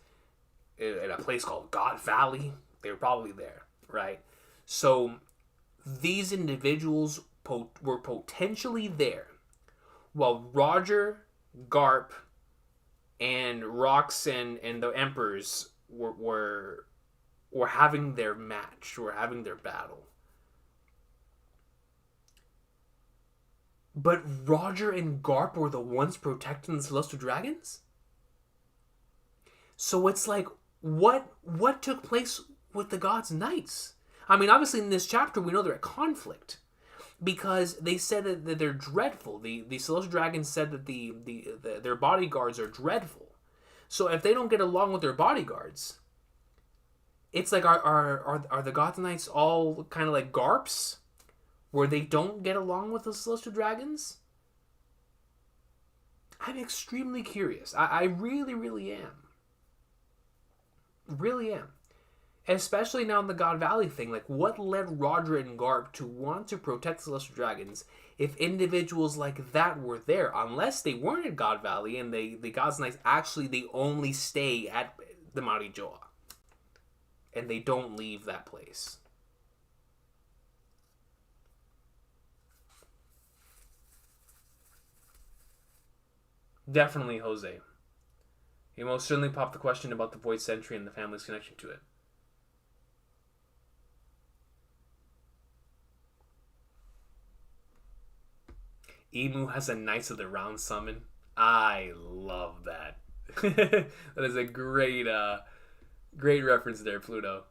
at a place called God Valley, they were probably there, right? So these individuals were potentially there while Roger, Garp, and Rox and the Emperors were having their match, were having their battle. But Roger and Garp were the ones protecting the Celestial Dragons? So it's like, what took place with the Gods Knights? I mean, obviously in this chapter we know they're at conflict. Because they said that they're dreadful. The Celestial Dragons said that their bodyguards are dreadful. So if they don't get along with their bodyguards, it's like, are the Gods Knights all kind of like Garps? Where they don't get along with the Celestial Dragons? I'm extremely curious. I really, really am. Really am. Especially now in the God Valley thing. Like, what led Roger and Garp to want to protect the Celestial Dragons if individuals like that were there? Unless they weren't at God Valley and the Gods Knights actually, they only stay at the Marijoa. And they don't leave that place. Definitely Jose. He most certainly popped the question about the Void Sentry and the family's connection to it. Emu has a Knights of the Round summon. I love that. That is a great reference there, Pluto.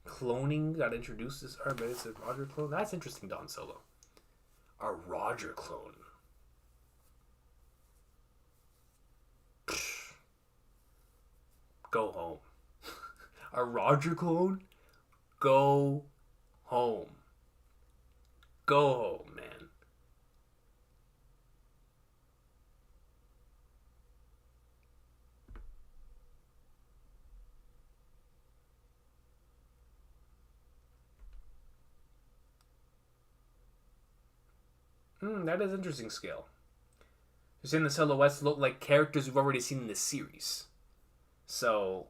Cloning got introduced as but it's a Roger clone. That's interesting, Don Solo. A Roger clone. Go home. A Roger clone? Go home. Go home, man. That is interesting scale. You're saying the silhouettes look like characters we've already seen in this series. So,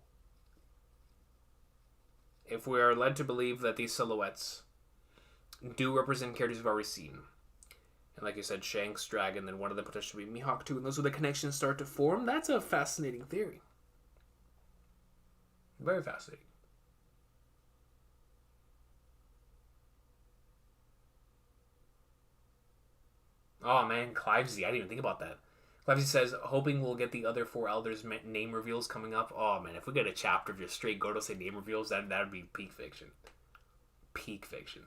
if we are led to believe that these silhouettes do represent characters we've already seen, and like you said, Shanks, Dragon, then one of them potentially be Mihawk too, and those are the connections start to form, that's a fascinating theory. Very fascinating. Oh man, Clivesy, I didn't even think about that. Clivesy says, hoping we'll get the other four elders name reveals coming up. Oh man, if we get a chapter of just straight Gorosei name reveals, that would be peak fiction. Peak fiction.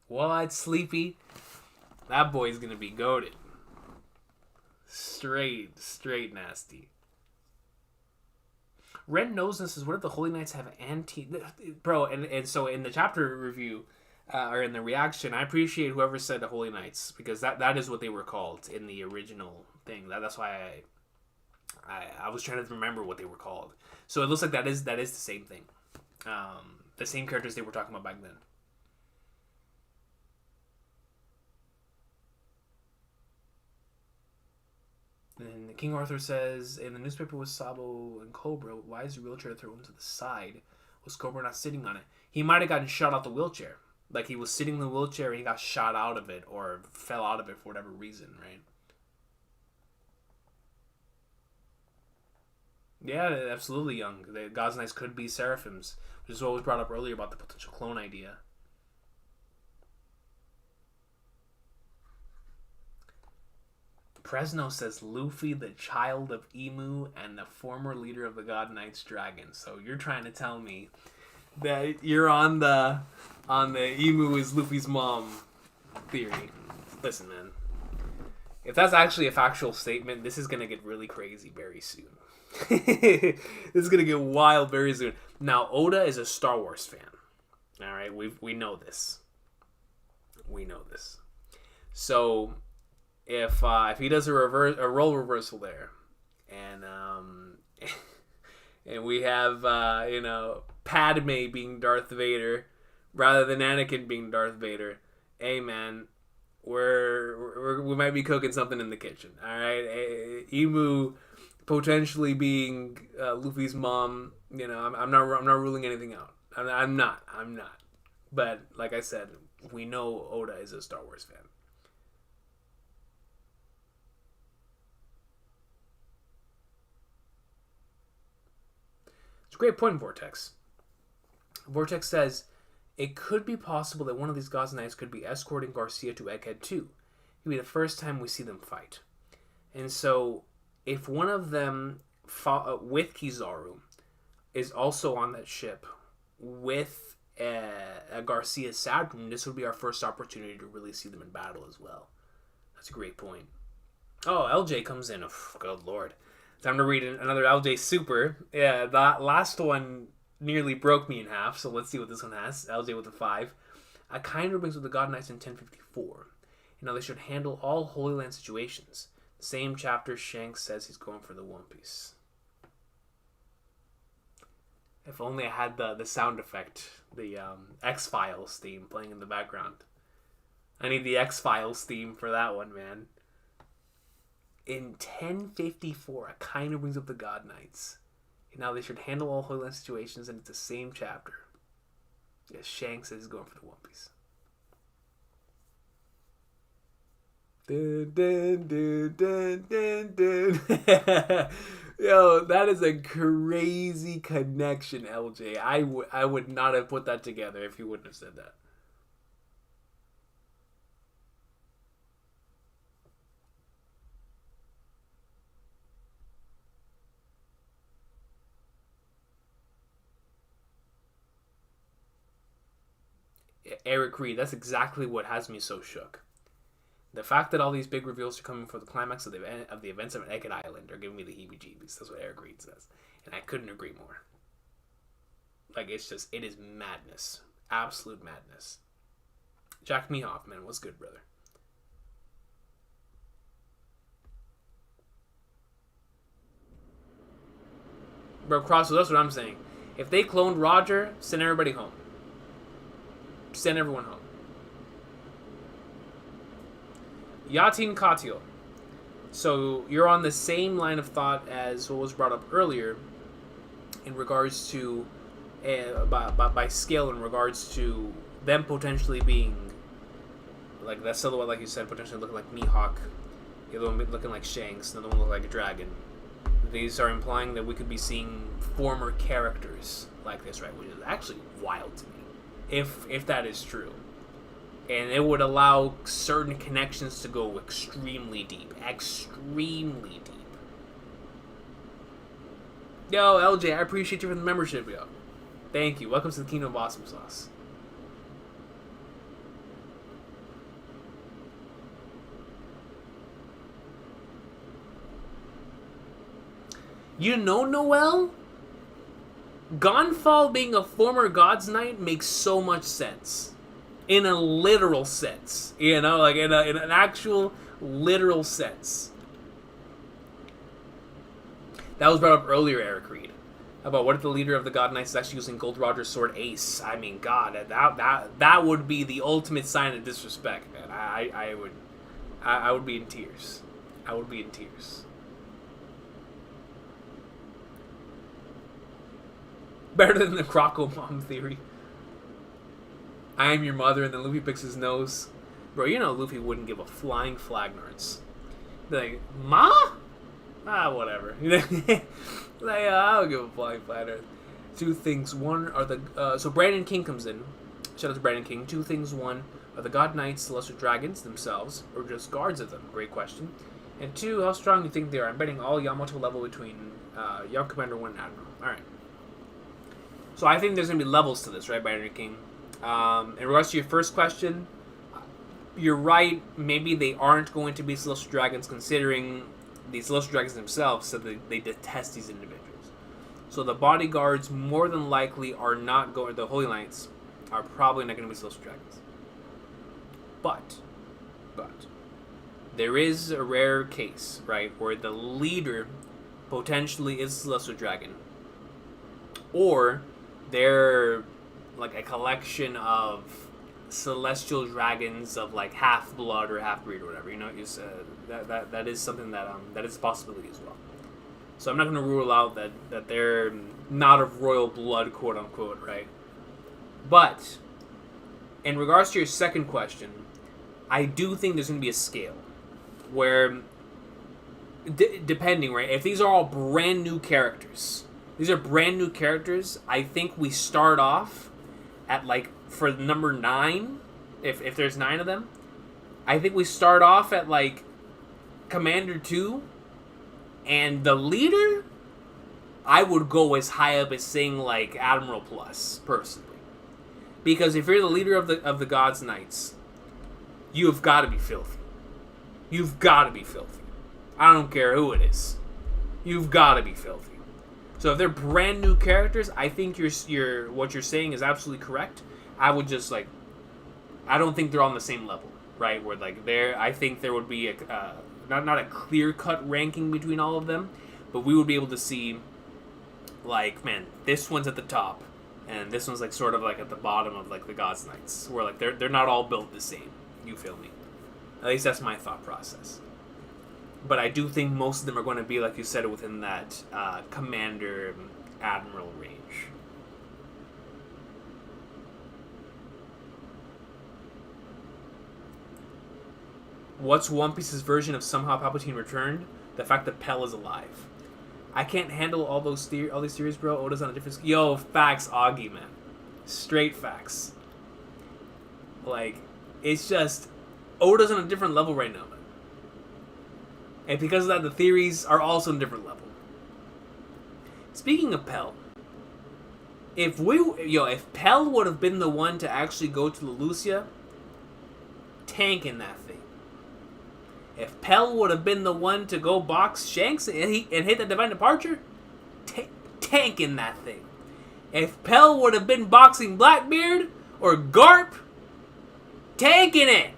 What, Sleepy? That boy's gonna be goated. Straight nasty. Ren knows this is what if the Holy Knights have bro, and so in the chapter review or in the reaction, I appreciate whoever said the Holy Knights because that is what they were called in the original thing. That's why I was trying to remember what they were called. So it looks like that is the same thing. The same characters they were talking about back then. And King Arthur says, in the newspaper with Sabo and Cobra, why is the wheelchair thrown to the side? Was Cobra not sitting on it? He might have gotten shot out the wheelchair. Like he was sitting in the wheelchair and he got shot out of it or fell out of it for whatever reason, right? Yeah, absolutely young. The God's Knights could be Seraphims, which is what was brought up earlier about the potential clone idea. Fresno says Luffy, the child of Emu and the former leader of the God Knights Dragon. So you're trying to tell me that you're on the Emu is Luffy's mom theory. Listen, man. If that's actually a factual statement, this is gonna get really crazy very soon. This is gonna get wild very soon. Now, Oda is a Star Wars fan. All right, we know this. We know this. So if he does a role reversal there, and and we have Padme being Darth Vader rather than Anakin being Darth Vader, hey man, we might be cooking something in the kitchen. All right, Emu potentially being Luffy's mom. I'm not ruling anything out. I'm not. But like I said, we know Oda is a Star Wars fan. It's a great point, Vortex. Vortex says, it could be possible that one of these God's Knights could be escorting Garcia to Egghead 2. It would be the first time we see them fight. And so, if one of them, with Kizaru, is also on that ship with Garcia Saturn, this would be our first opportunity to really see them in battle as well. That's a great point. Oh, LJ comes in. Oh, good lord. Time to read another LJ Super. Yeah, that last one nearly broke me in half, so let's see what this one has. LJ with a 5. Akainu brings with the God Knights in 1054. They should handle all Holy Land situations. The same chapter, Shanks says he's going for the One Piece. If only I had the sound effect, the X-Files theme playing in the background. I need the X-Files theme for that one, man. In 1054, Akainu brings up the God Knights. Now they should handle all Holy Land situations, and it's the same chapter. Yes, Shanks says he's going for the One Piece. Dun, dun, dun, dun, dun, dun. Yo, that is a crazy connection, LJ. I would not have put that together if you wouldn't have said that. Eric Reed, that's exactly what has me so shook. The fact that all these big reveals are coming for the climax of the events of Naked Island are giving me the heebie-jeebies. That's what Eric Reed says, and I couldn't agree more. Like, it is madness, absolute madness. Jack Mehoff, man, what's good, brother? Bro, Cross, that's what I'm saying. If they cloned Roger, send everybody home. Send everyone home. Yatin Katil. So you're on the same line of thought as what was brought up earlier in regards to by scale, in regards to them potentially being like that silhouette, like you said, potentially looking like Mihawk, the other one looking like Shanks, the other one looking like a dragon. These are implying that we could be seeing former characters like this, right? Which is actually wild to me, if that is true. And it would allow certain connections to go extremely deep. Extremely deep. Yo, LJ, I appreciate you for the membership, yo. Thank you. Welcome to the Kingdom of Awesome Sauce. You know, Noel? Gonfall being a former God's Knight makes so much sense. In a literal sense. You know, like in an actual literal sense. That was brought up earlier, Eric Reed. About what if the leader of the God Knights is actually using Gold Roger's sword Ace. I mean, God, that would be the ultimate sign of disrespect, man. I would be in tears. I would be in tears. Better than the Croco Mom theory. I am your mother, and then Luffy picks his nose. Bro, you know Luffy wouldn't give a flying flagnards. Be like, Ma? Ah, whatever. Like, I don't give a flying flagnards. Two things. One are the... so Brandon King comes in. Shout out to Brandon King. Two things. One, are the God Knights Celestial Dragons themselves, or just guards of them? Great question. And two, how strong do you think they are? I'm betting all Yamato level between Young Commander 1 and Admiral. Alright. So I think there's going to be levels to this, right, Brandon King? In regards to your first question, you're right. Maybe they aren't going to be Celestial Dragons, considering the Celestial Dragons themselves said that they detest these individuals. So the bodyguards more than likely are not going. The Holy Knights are probably not going to be Celestial Dragons. But there is a rare case, right, where the leader potentially is Celestial Dragon, or they're like a collection of celestial dragons of like half blood or half breed or whatever. You know, that is something that is a possibility as well. So I'm not going to rule out that they're not of royal blood, quote unquote, right? But in regards to your second question, I do think there's going to be a scale where, depending, right? If these are all brand new characters, I think we start off at like, for number 9, if there's 9 of them, I think we start off at like Commander 2, and the leader, I would go as high up as saying like Admiral Plus, personally. Because if you're the leader of the God's Knights, you have got to be filthy. You've got to be filthy. I don't care who it is. You've got to be filthy. So if they're brand new characters, I think you're what you're saying is absolutely correct. I would just like, I don't think they're on the same level, right? Where like I think there would be a not a clear cut ranking between all of them, but we would be able to see, like, man, this one's at the top, and this one's like sort of like at the bottom of like the God's Knights, where like they're not all built the same. You feel me? At least that's my thought process. But I do think most of them are going to be, like you said, within that Commander Admiral range. What's One Piece's version of somehow Palpatine returned? The fact that Pell is alive. I can't handle all these theories, bro. Oda's on a different... Yo, facts, Augie, man. Straight facts. Like, it's just... Oda's on a different level right now, man. And because of that, the theories are also on a different level. Speaking of Pell, if Pell would have been the one to actually go to Leloucia, tanking that thing. If Pell would have been the one to go box Shanks and hit the Divine Departure, tanking that thing. If Pell would have been boxing Blackbeard or Garp, tanking it.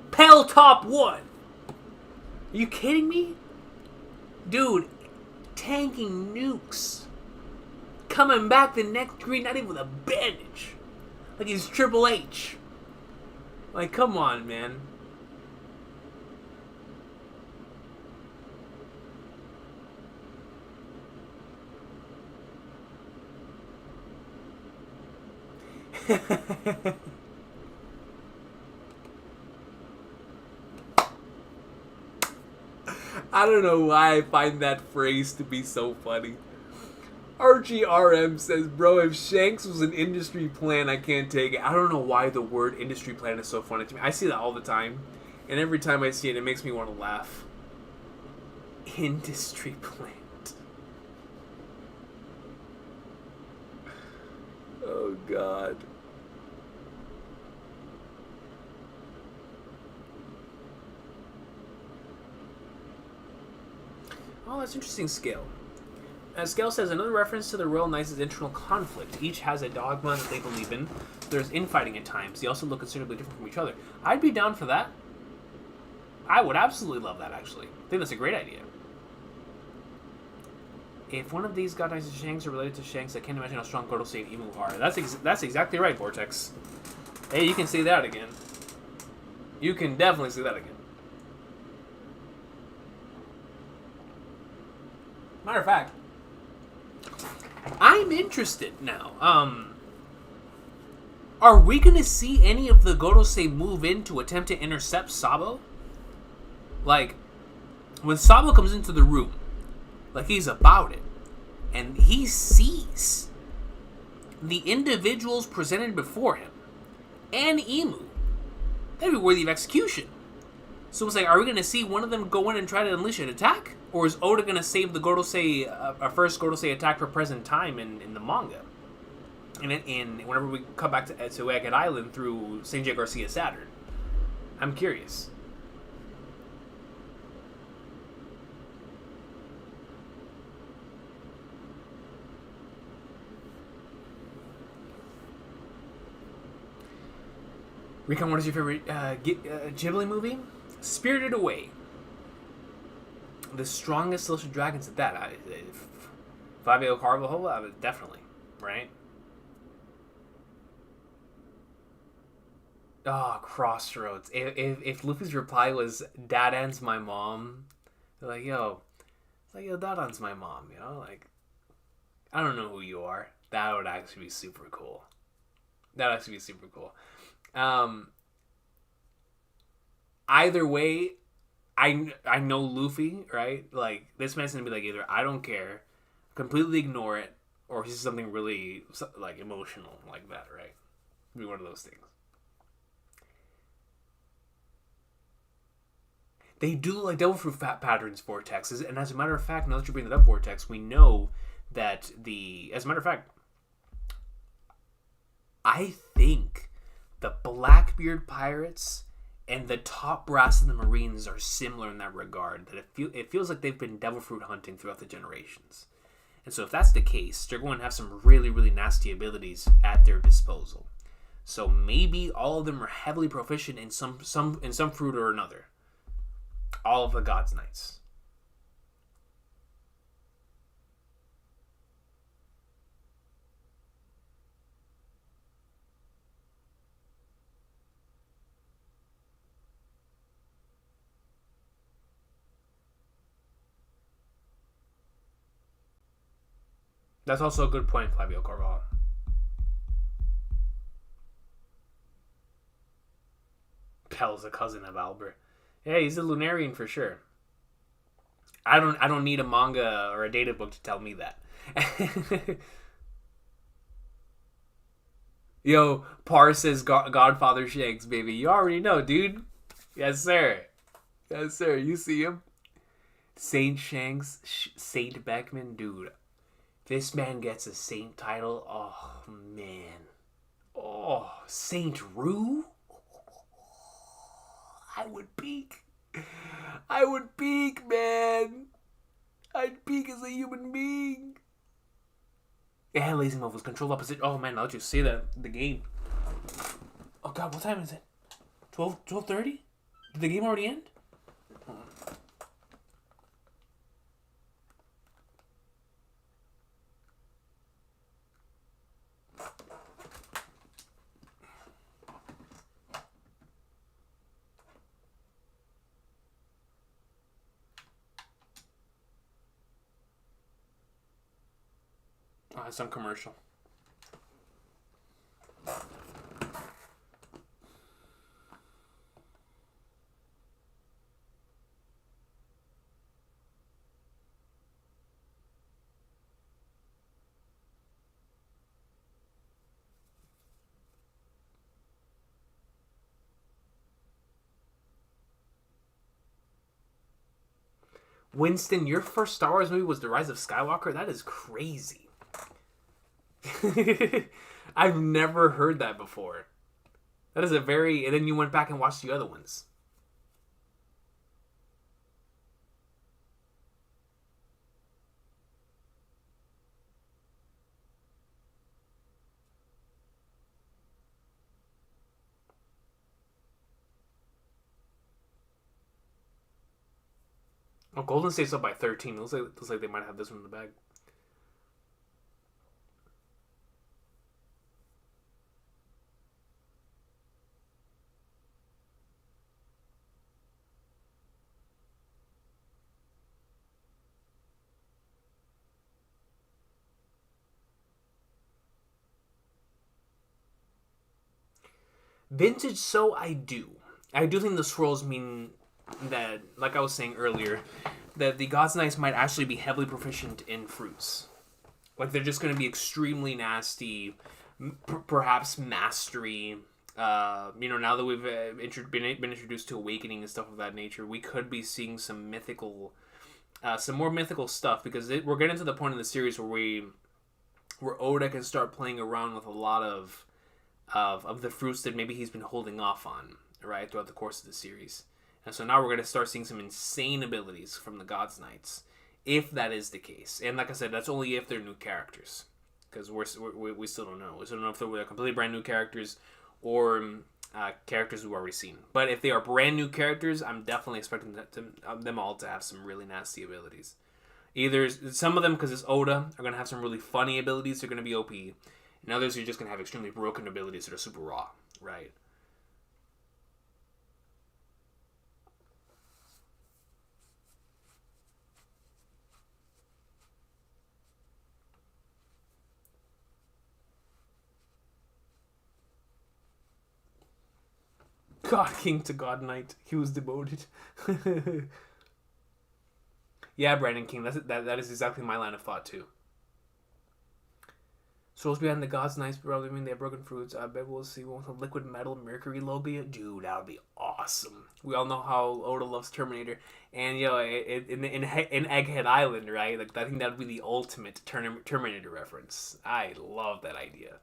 Pell top 1. Are you kidding me? Dude, tanking nukes. Coming back the next green, not even with a bandage. Like he's Triple H. Like, come on, man. I don't know why I find that phrase to be so funny. RGRM says, bro, if Shanks was an industry plan, I can't take it. I don't know why the word industry plan is so funny to me. I see that all the time. And every time I see it, it makes me want to laugh. Industry plant. Oh, God. Oh, that's interesting, Scale. As Scale says, another reference to the Royal Knights' internal conflict. Each has a dogma that they believe in. There's infighting at times. They also look considerably different from each other. I'd be down for that. I would absolutely love that, actually. I think that's a great idea. If one of these God Knights of Shanks are related to Shanks, I can't imagine how strong Gorosei and Emu are. That's exactly right, Vortex. Hey, you can say that again. You can definitely say that again. Matter of fact, I'm interested now. Are we going to see any of the Gorosei move in to attempt to intercept Sabo? Like, when Sabo comes into the room, like he's about it, and he sees the individuals presented before him, and Emu, that'd be worthy of execution. So it's like, are we going to see one of them go in and try to unleash an attack? Or is Oda going to save the Gorosei, our first Gorosei attack for present time in the manga? And whenever we come back to Egghead Island through St. J. Garcia Saturn. I'm curious. Recon, what is your favorite Ghibli movie? Spirited Away. The strongest Celestial Dragons at that. Fabio Carvajal, definitely, right? Oh, Crossroads. If Luffy's reply was, Dadan's my mom, they're like, yo, Dadan's my mom, you know? Like, I don't know who you are. That would actually be super cool. Either way, I know Luffy, right? Like, this man's gonna be like, either I don't care, completely ignore it, or he's something really, like, emotional like that, right? It'll be one of those things. They do look like Devil Fruit patterns, Vortexes, and as a matter of fact, now that you bring it up, Vortex, we know that as a matter of fact, I think the Blackbeard pirates and the top brass of the Marines are similar in that regard. That it feels like they've been devil fruit hunting throughout the generations. And so if that's the case, they're going to have some really, really nasty abilities at their disposal. So maybe all of them are heavily proficient in some fruit or another. All of the God's Knights. That's also a good point, Flavio Carvalho. Pel's a cousin of Albert. Yeah, he's a Lunarian for sure. I don't need a manga or a data book to tell me that. Yo, Par says Godfather Shanks, baby. You already know, dude. Yes, sir. Yes, sir. You see him. Saint Shanks, Saint Beckman, dude. This man gets a saint title. Oh, man. Oh, Saint Rue? I would peak. I would peak, man. I'd peak as a human being. Yeah, Lazy Move was control opposite. Oh, man, I'll just say that. The game. Oh, God, what time is it? 12:30? Did the game already end? Oh, it's some commercial. Winston, your first Star Wars movie was The Rise of Skywalker? That is crazy. I've never heard that before. That is a very... And then you went back and watched the other ones. Oh, Golden State's up by 13. Looks like they might have this one in the bag. Vintage, so I do. I do think the swirls mean that, like I was saying earlier, that the God's Knights might actually be heavily proficient in fruits. Like, they're just going to be extremely nasty, perhaps mastery. Now that we've been introduced to Awakening and stuff of that nature, we could be seeing some more mythical stuff, because we're getting to the point in the series where Oda can start playing around with a lot of the fruits that maybe he's been holding off on, right, throughout the course of the series. And so now we're going to start seeing some insane abilities from the God's Knights, if that is the case. And like I said, that's only if they're new characters, because we still don't know. We still don't know if they're completely brand new characters or characters we've already seen. But if they are brand new characters, I'm definitely expecting them all to have some really nasty abilities. Either some of them, because it's Oda, are going to have some really funny abilities. They're going to be OP. And others are just going to have extremely broken abilities that are super raw, right? God King to God Knight. He was demoted. Yeah, Brandon King. That is exactly my line of thought, too. Souls behind the God's Knights, probably mean they have broken fruits. I bet we'll see one with a liquid metal Mercury logo. Dude, that would be awesome. We all know how Oda loves Terminator. And, in Egghead Island, right? Like, I think that would be the ultimate Terminator reference. I love that idea.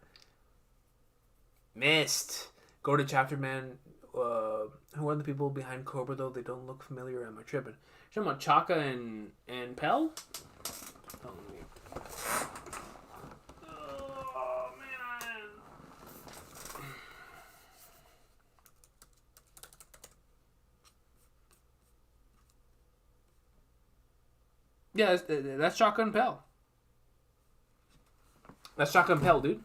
Missed. Go to Chapter Man. Who are the people behind Cobra, though? They don't look familiar. Am I tripping? You're talking about Chaka and Pell? Oh, man. Yeah, that's Chaka and Pell. That's Chaka and Pell, dude.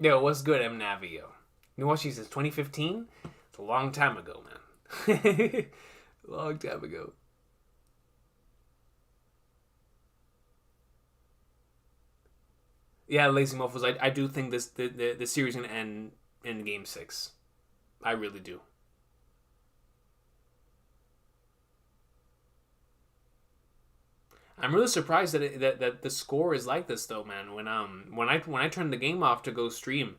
Yo, what's good, M Navio? You watched these since 2015? It's a long time ago, man. Long time ago. Yeah, Lazy Mofos. I do think the series gonna end in Game 6. I really do. I'm really surprised that the score is like this though, man. When I turned the game off to go stream,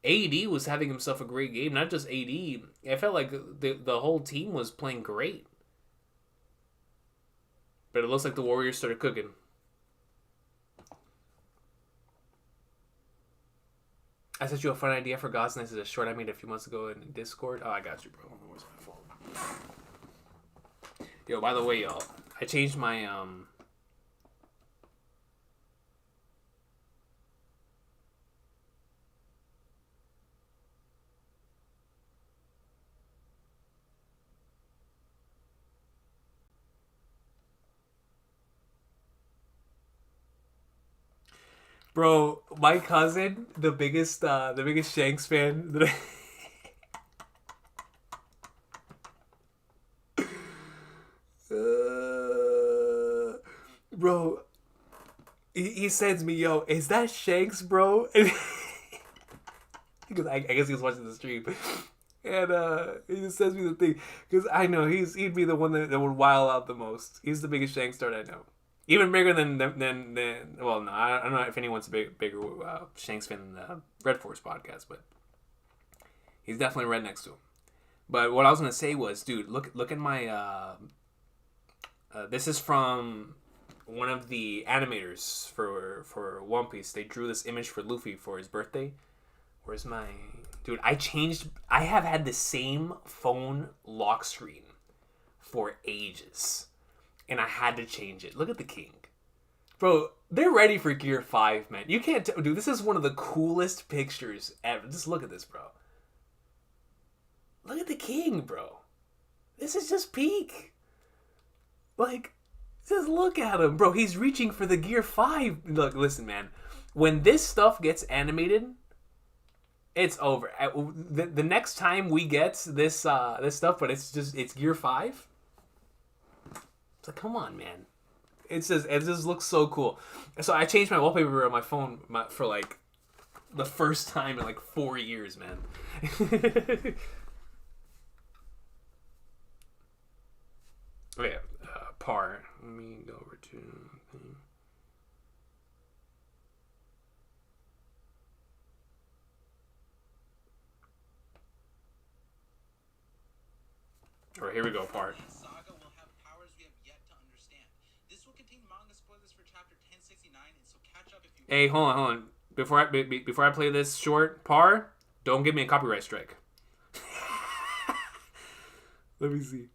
AD was having himself a great game. Not just AD. I felt like the whole team was playing great. But it looks like the Warriors started cooking. I sent you a fun idea for God's Nights as a short I made a few months ago in Discord. Oh, I got you, bro. Where's my phone? Yo, by the way, y'all, I changed my bro, my cousin, the biggest Shanks fan. Bro, he sends me, yo, is that Shanks, bro? Because I guess he was watching the stream, and he just sends me the thing because I know he'd be the one that would wild out the most. He's the biggest Shanks star I know. Even bigger than well, no, I don't know if anyone's a bigger Shanks fan than the Red Force podcast, but he's definitely right next to him. But what I was gonna say was, dude, look at my. This is from one of the animators for One Piece. They drew this image for Luffy for his birthday. Where's my dude? I have had the same phone lock screen for ages. And I had to change it. Look at the king. Bro, they're ready for Gear 5, man. You can't dude, this is one of the coolest pictures ever. Just look at this, bro. Look at the king, bro. This is just peak. Like, just look at him, bro. He's reaching for the Gear 5. Look, listen, man. When this stuff gets animated, it's over. The next time we get this stuff, but it's Gear 5. It's like, come on, man. It just looks so cool. So I changed my wallpaper on my phone for like the first time in like 4 years, man. Okay, par. Let me go over to. All right, here we go, par. Hey, hold on. Before I play this short par, don't give me a copyright strike. Let me see.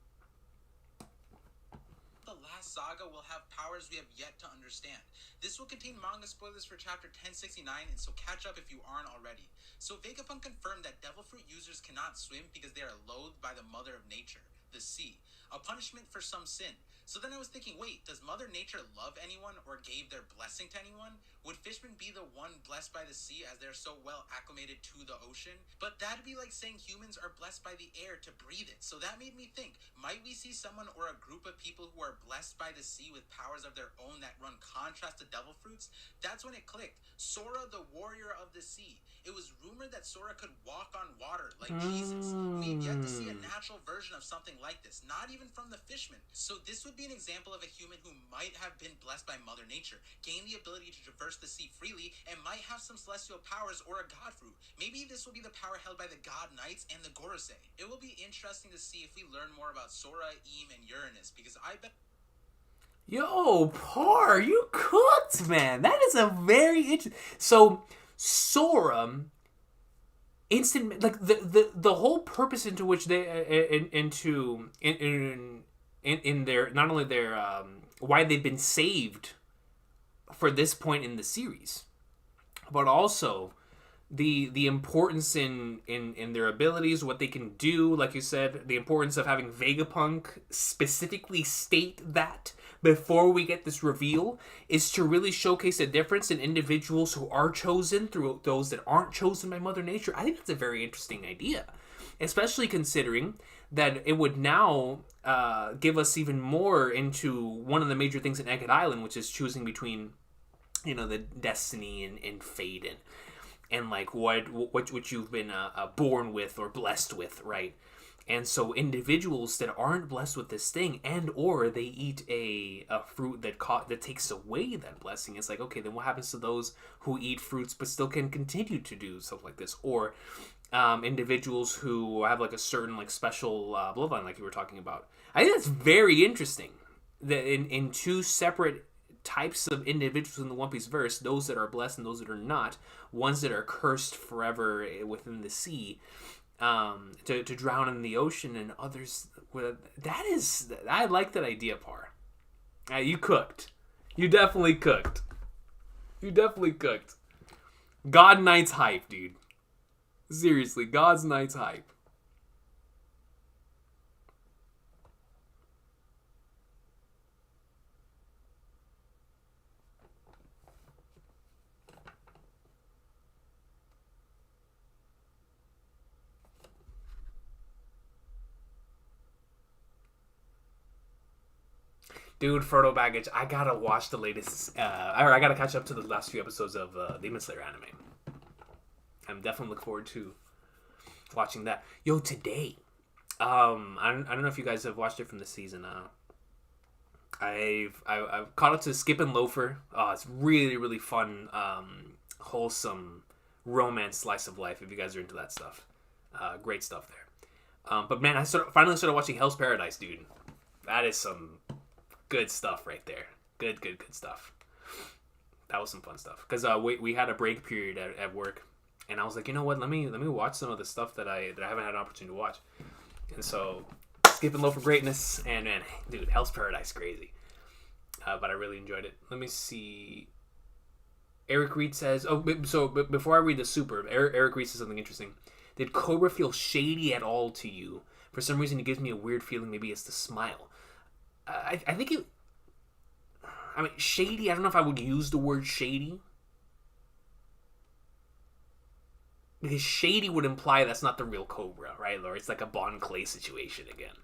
The last saga will have powers we have yet to understand. This will contain manga spoilers for chapter 1069, and so catch up if you aren't already. So Vegapunk confirmed that devil fruit users cannot swim because they are loathed by the mother of nature, the sea, a punishment for some sin. So then I was thinking, wait, does Mother Nature love anyone or gave their blessing to anyone? Would fishermen be the one blessed by the sea as they're so well acclimated to the ocean? But that'd be like saying humans are blessed by the air to breathe it. So that made me think, might we see someone or a group of people who are blessed by the sea with powers of their own that run contrast to devil fruits? That's when it clicked. Sora, the warrior of the sea. It was rumored that Sora could walk on water like Jesus. We've yet to see a natural version of something like this, not even from the fishmen. So this would be an example of a human who might have been blessed by Mother Nature, gained the ability to traverse the sea freely, and might have some celestial powers or a god fruit. Maybe this will be the power held by the god knights and the Gorosei. It will be interesting to see if we learn more about Sora, Eem, and Uranus, because I bet... Yo, Par, you cooked, man. That is a very interesting... So, Sora... Instant, like the whole purpose into which they in their, not only their why they've been saved for this point in the series, but also the importance in their abilities, what they can do, like you said, the importance of having Vegapunk specifically state that before we get this reveal is to really showcase a difference in individuals who are chosen through those that aren't chosen by Mother Nature. I think that's a very interesting idea, especially considering that it would now give us even more into one of the major things in Egghead Island, which is choosing between, you know, the destiny and fate and like what you've been born with or blessed with, right? And so individuals that aren't blessed with this thing, and or they eat a fruit that takes away that blessing, it's like, okay, then what happens to those who eat fruits but still can continue to do stuff like this? Or individuals who have like a certain like special bloodline, like you were talking about. I think that's very interesting. That in two separate types of individuals in the One Piece verse, those that are blessed and those that are not, ones that are cursed forever within the sea, to drown in the ocean, and others. I like that idea, Par. You cooked. You definitely cooked. God Knight's hype, dude. Seriously, God's Knight's hype. Dude, Frodo Baggage, I gotta watch the latest, or I gotta catch up to the last few episodes of Demon Slayer anime. I'm definitely looking forward to watching that. Yo, today, I don't know if you guys have watched it from this season. I've caught up to Skip and Loafer. It's really, really fun, wholesome romance slice of life. If you guys are into that stuff, great stuff there. But man, I finally started watching Hell's Paradise, dude. That is some good stuff right there. Good stuff. That was some fun stuff. Because we had a break period at work, and I was like, you know what? Let me watch some of the stuff that I haven't had an opportunity to watch. And so, Skip and Low for Greatness, and man, dude, Hell's Paradise, crazy. But I really enjoyed it. Let me see. Eric Reed says, but before I read the super, Eric Reed says something interesting. Did Cobra feel shady at all to you? For some reason, it gives me a weird feeling. Maybe it's the smile. I think it... I mean, shady, I don't know if I would use the word shady. Because shady would imply that's not the real Cobra, right? Or it's like a Bon Clay situation again.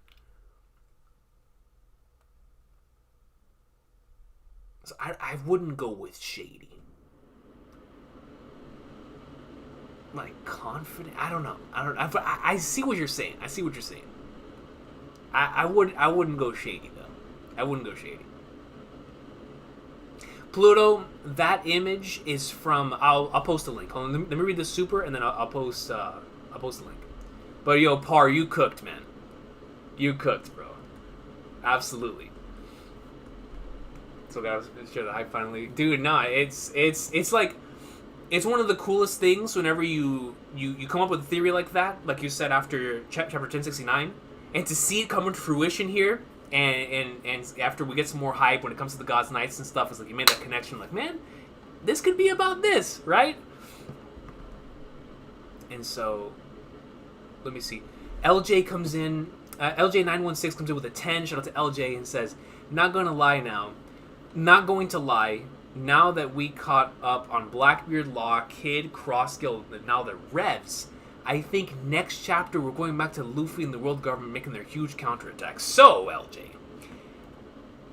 So I wouldn't go with shady. Like, confident? I don't know. I see what you're saying. I wouldn't go shady, though. I wouldn't go shady. Pluto, that image is from... I'll post a link. Hold on, let me read the super, and then I'll post a link. But yo, Par, you cooked, man. You cooked, bro. Absolutely. So gotta show that I finally... Dude, nah, it's like... It's one of the coolest things whenever you come up with a theory like that, like you said after chapter 1069, and to see it come into fruition here, and after we get some more hype when it comes to the God's Knights and stuff, it's like you made that connection, like, man, this could be about this, right? And so, let me see. LJ comes in, LJ916 comes in with a 10, shout out to LJ, and says, not going to lie, now that we caught up on Blackbeard, Law, Kid, Crossguild, and now the Revs, I think next chapter we're going back to Luffy and the world government making their huge counterattack. So, LJ,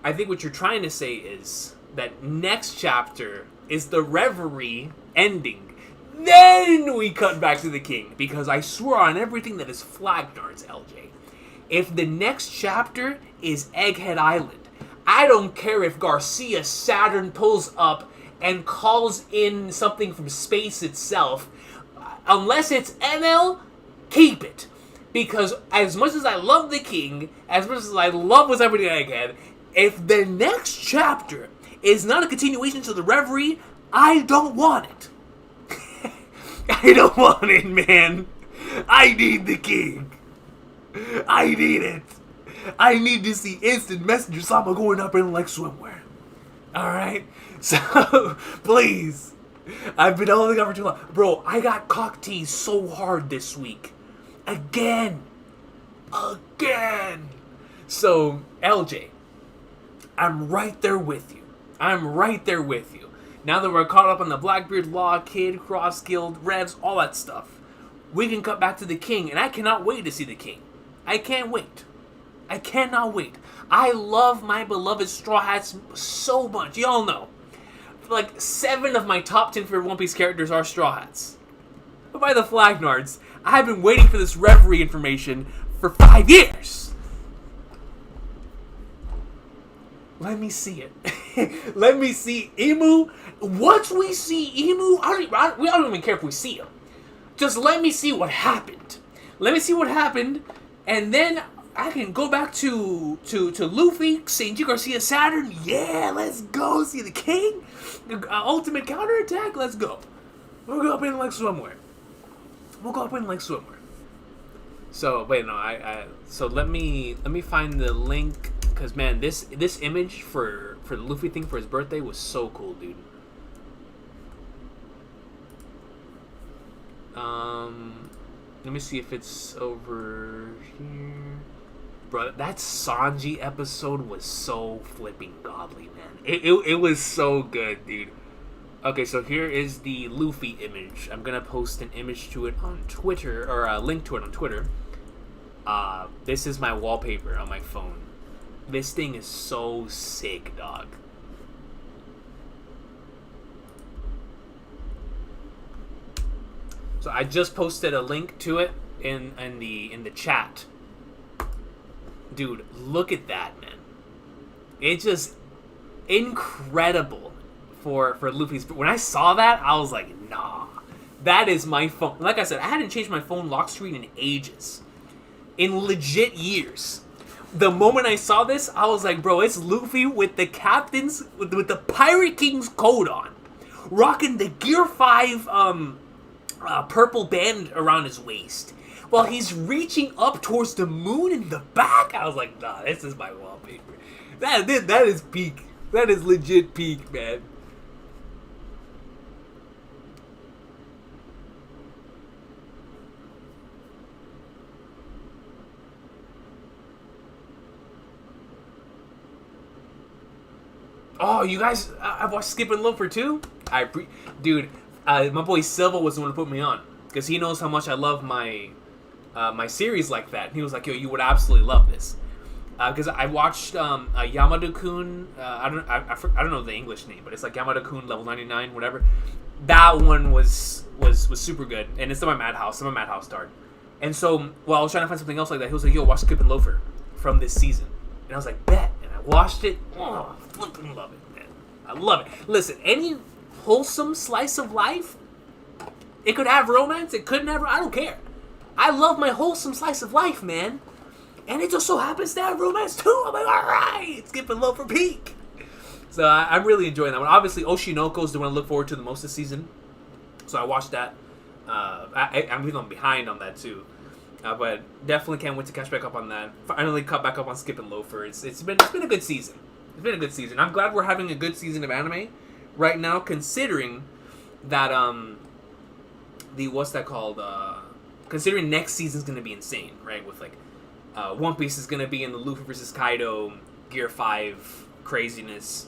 I think what you're trying to say is that next chapter is the Reverie ending. Then we cut back to the King, because I swear on everything that is flag darts, LJ, if the next chapter is Egghead Island, I don't care if Garcia Saturn pulls up and calls in something from space itself. Unless it's NL, keep it. Because as much as I love the King, as much as I love what's happening in Egghead, if the next chapter is not a continuation to the Reverie, I don't want it. I don't want it, man. I need the King. I need it. I need to see instant messenger Sama going up in like swimwear. Alright? So, please. I've been holding on for too long. Bro, I got cock teased so hard this week. Again. So, LJ, I'm right there with you. Now that we're caught up on the Blackbeard Law, Kid, Cross Guild, Revs, all that stuff, we can cut back to the King, and I cannot wait to see the King. I can't wait. I cannot wait. I love my beloved Straw Hats so much. Y'all know. Like, 7 of my top 10 favorite One Piece characters are Straw Hats. But by the Flagnards, I've been waiting for this referee information for 5 years. Let me see it. Let me see Imu. Once we see Imu, we don't even care if we see him. Just let me see what happened. And then I can go back to Luffy, St. G. Garcia, Saturn. Yeah, let's go see the King. Ultimate counterattack. Let's go. We'll go up in like swimwear. So, wait, no, so let me find the link, because, man, this image for the Luffy thing for his birthday was so cool, dude. Let me see if it's over here. Bro, that Sanji episode was so flipping godly, man. It was so good, dude. Okay, so here is the Luffy image. I'm gonna post an image to it on Twitter, or a link to it on Twitter. This is my wallpaper on my phone. This thing is so sick, dog. So I just posted a link to it in the chat. Dude, look at that, man. It's just incredible for Luffy's. When I saw that, I was like, nah. That is my phone. Like I said, I hadn't changed my phone lock screen in ages. In legit years. The moment I saw this, I was like, bro, it's Luffy with the captain's, with the Pirate King's coat on. Rocking the Gear 5, purple band around his waist. While he's reaching up towards the moon in the back. I was like, nah, this is my wallpaper. That is peak. That is legit peak, man. Oh, you guys, I've watched Skip and Loafer too? Dude, my boy Silva was the one who put me on. Because he knows how much I love my my series like that. And he was like, yo, you would absolutely love this. Because I watched Yamada-kun, I don't know the English name, but it's like Yamada-kun level 99, whatever. That one was super good. And it's in my Madhouse. I'm a Madhouse star. And so, while I was trying to find something else like that, he was like, yo, watch Skip and Loafer from this season. And I was like, bet. And I watched it. Oh, I flipping love it, man. I love it. Listen, any wholesome slice of life, it could have romance, it couldn't have, I don't care. I love my wholesome slice of life, man. And it just so happens to have romance too. I'm like, alright, Skip and Loafer peak. So I'm really enjoying that one. Obviously, Oshinoko is the one I look forward to the most this season. So I watched that. I'm even behind on that too. But definitely can't wait to catch back up on that. Finally caught back up on Skip and Loafer. It's been a good season. It's been a good season. I'm glad we're having a good season of anime right now, considering that considering next season's gonna be insane, right? With like One Piece is gonna be in the Luffy versus Kaido Gear 5 craziness.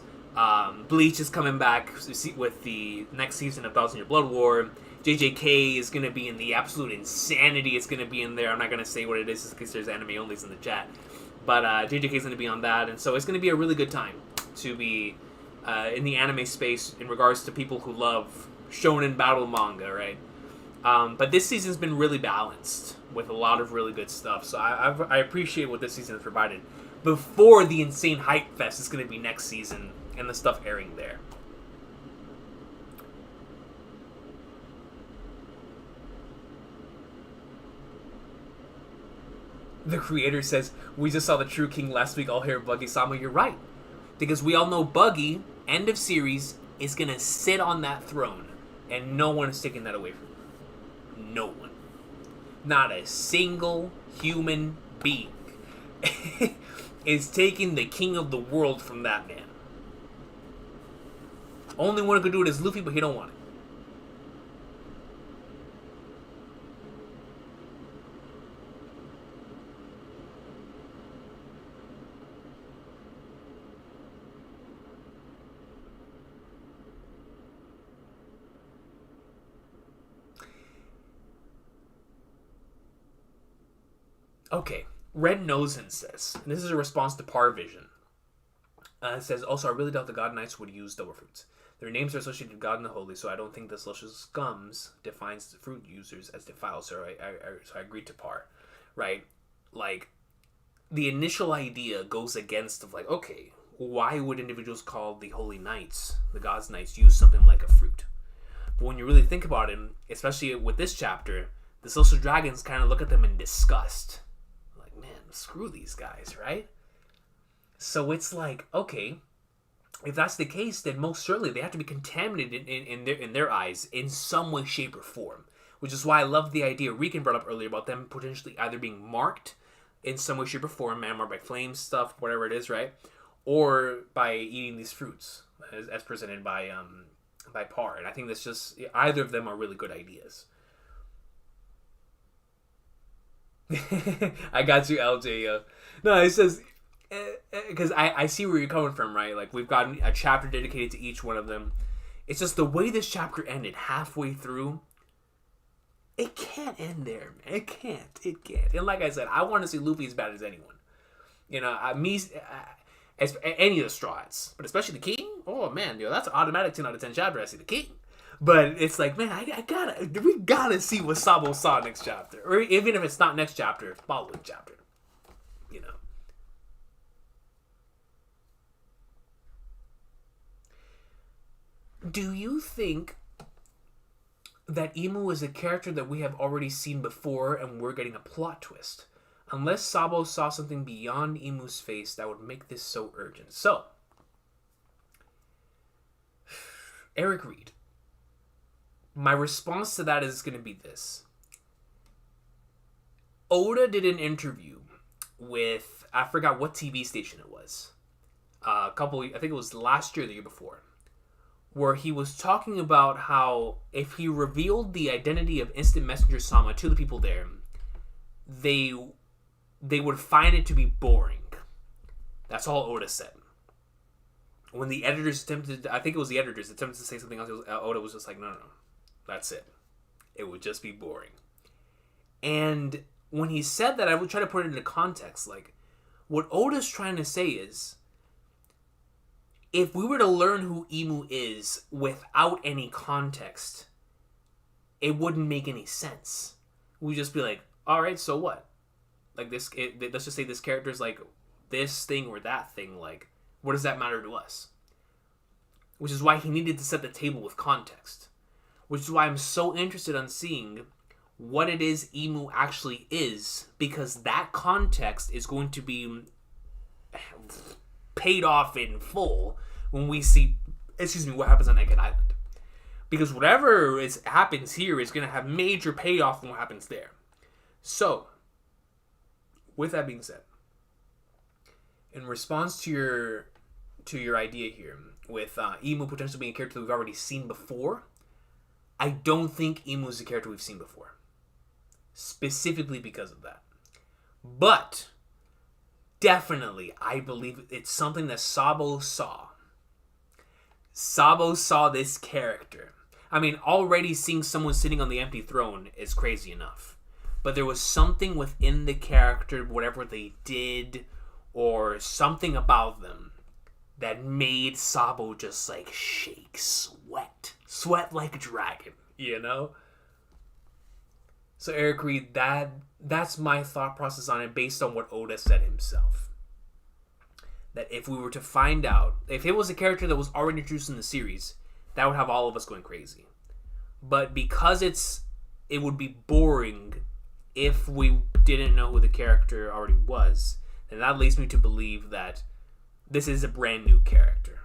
Bleach is coming back with the next season of Thousand Year Blood War. JJK is gonna be in the absolute insanity. It's gonna be in there. I'm not gonna say what it is because there's anime onlys in the chat. But JJK is gonna be on that, and so it's gonna be a really good time to be in the anime space in regards to people who love shonen battle manga, right? But this season's been really balanced with a lot of really good stuff. So I appreciate what this season has provided. Before the insane hype fest is going to be next season and the stuff airing there. The creator says, we just saw the True King last week, all hair Buggy-sama. You're right. Because we all know Buggy, end of series, is going to sit on that throne. And no one is taking that away from him. No one. Not a single human being is taking the king of the world from that man. Only one who could do it is Luffy, but he don't want it. Okay. Red Nosen says, and this is a response to Parvision. It says, also, I really doubt the God Knights would use double fruits. Their names are associated with God and the Holy, so I don't think the Celestial Scums defines the fruit users as defiled. So I agreed to Par, right? Like, the initial idea goes against of like, okay, why would individuals called the Holy Knights, the God's Knights, use something like a fruit? But when you really think about it, especially with this chapter, the Celestial Dragons kind of look at them in disgust. Like, man, screw these guys, right? So it's like, okay, if that's the case, then most certainly they have to be contaminated in their eyes in some way, shape, or form. Which is why I love the idea Recon brought up earlier about them potentially either being marked in some way, shape, or form, man, marked by flame stuff, whatever it is, right? Or by eating these fruits, as presented by Par. And I think that's just, either of them are really good ideas. I got you, LJ. No, it says, because I see where you're coming from, right? Like, we've got a chapter dedicated to each one of them. It's just the way this chapter ended halfway through. It can't end there, man. It can't. And like I said, I want to see Luffy as bad as anyone. You know, as any of the Straw Hats, but especially the King. Oh man, that's an automatic 10 out of 10 chapter. I see the King. But it's like, man, we gotta see what Sabo saw next chapter, or even if it's not next chapter, following chapter. You know. Do you think that Imu is a character that we have already seen before and we're getting a plot twist? Unless Sabo saw something beyond Imu's face that would make this so urgent. So, Eric Reed. My response to that is going to be this. Oda did an interview with, I forgot what TV station it was. I think it was last year or the year before. Where he was talking about how if he revealed the identity of Instant Messenger Sama to the people there, they would find it to be boring. That's all Oda said. When the editors attempted to say something else, Oda was just like, no, that's it. It would just be boring. And when he said that, I would try to put it into context. Like, what Oda's trying to say is, if we were to learn who Imu is without any context, it wouldn't make any sense. We'd just be like, alright, so what? Like, let's just say this character is like this thing or that thing. Like, what does that matter to us? Which is why he needed to set the table with context. Which is why I'm so interested on seeing what it is Imu actually is, because that context is going to be paid off in full when we see, what happens on Naked Island. Because whatever happens here is going to have major payoff from what happens there. So, with that being said, in response to your idea here, with Imu potentially being a character we've already seen before, I don't think Imu is a character we've seen before. Specifically because of that. But, definitely, I believe it's something that Sabo saw. Sabo saw this character. I mean, already seeing someone sitting on the empty throne is crazy enough. But there was something within the character, whatever they did, or something about them, that made Sabo just like shake, sweat like a dragon, you know? So Eric Reed, that's my thought process on it based on what Oda said himself. That if we were to find out, if it was a character that was already introduced in the series, that would have all of us going crazy. But because it would be boring if we didn't know who the character already was, then that leads me to believe that this is a brand new character.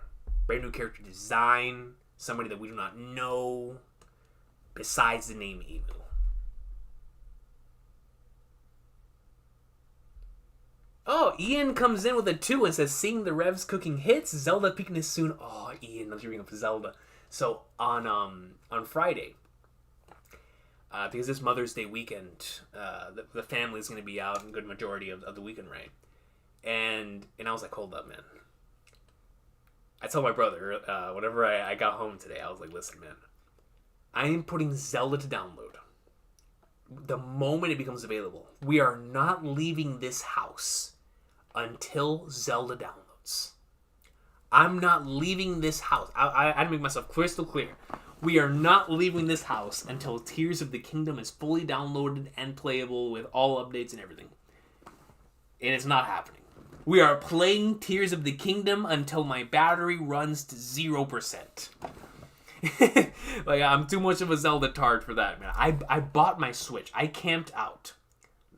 Brand new character design, somebody that we do not know, besides the name Imu. Oh, Ian comes in with a 2 and says, seeing the Revs cooking hits, Zelda peaking is soon. Oh, Ian, let's bring up Zelda. So, on Friday, because this Mother's Day weekend, the family is going to be out a good majority of the weekend, right? And I was like, hold up, man. I told my brother, whenever I got home today, I was like, listen, man, I am putting Zelda to download. the moment it becomes available, we are not leaving this house until Zelda downloads. I'm not leaving this house. I make myself crystal clear. We are not leaving this house until Tears of the Kingdom is fully downloaded and playable with all updates and everything. And it's not happening. We are playing Tears of the Kingdom until my battery runs to 0%. Like, I'm too much of a Zelda tard for that, man. I bought my Switch. I camped out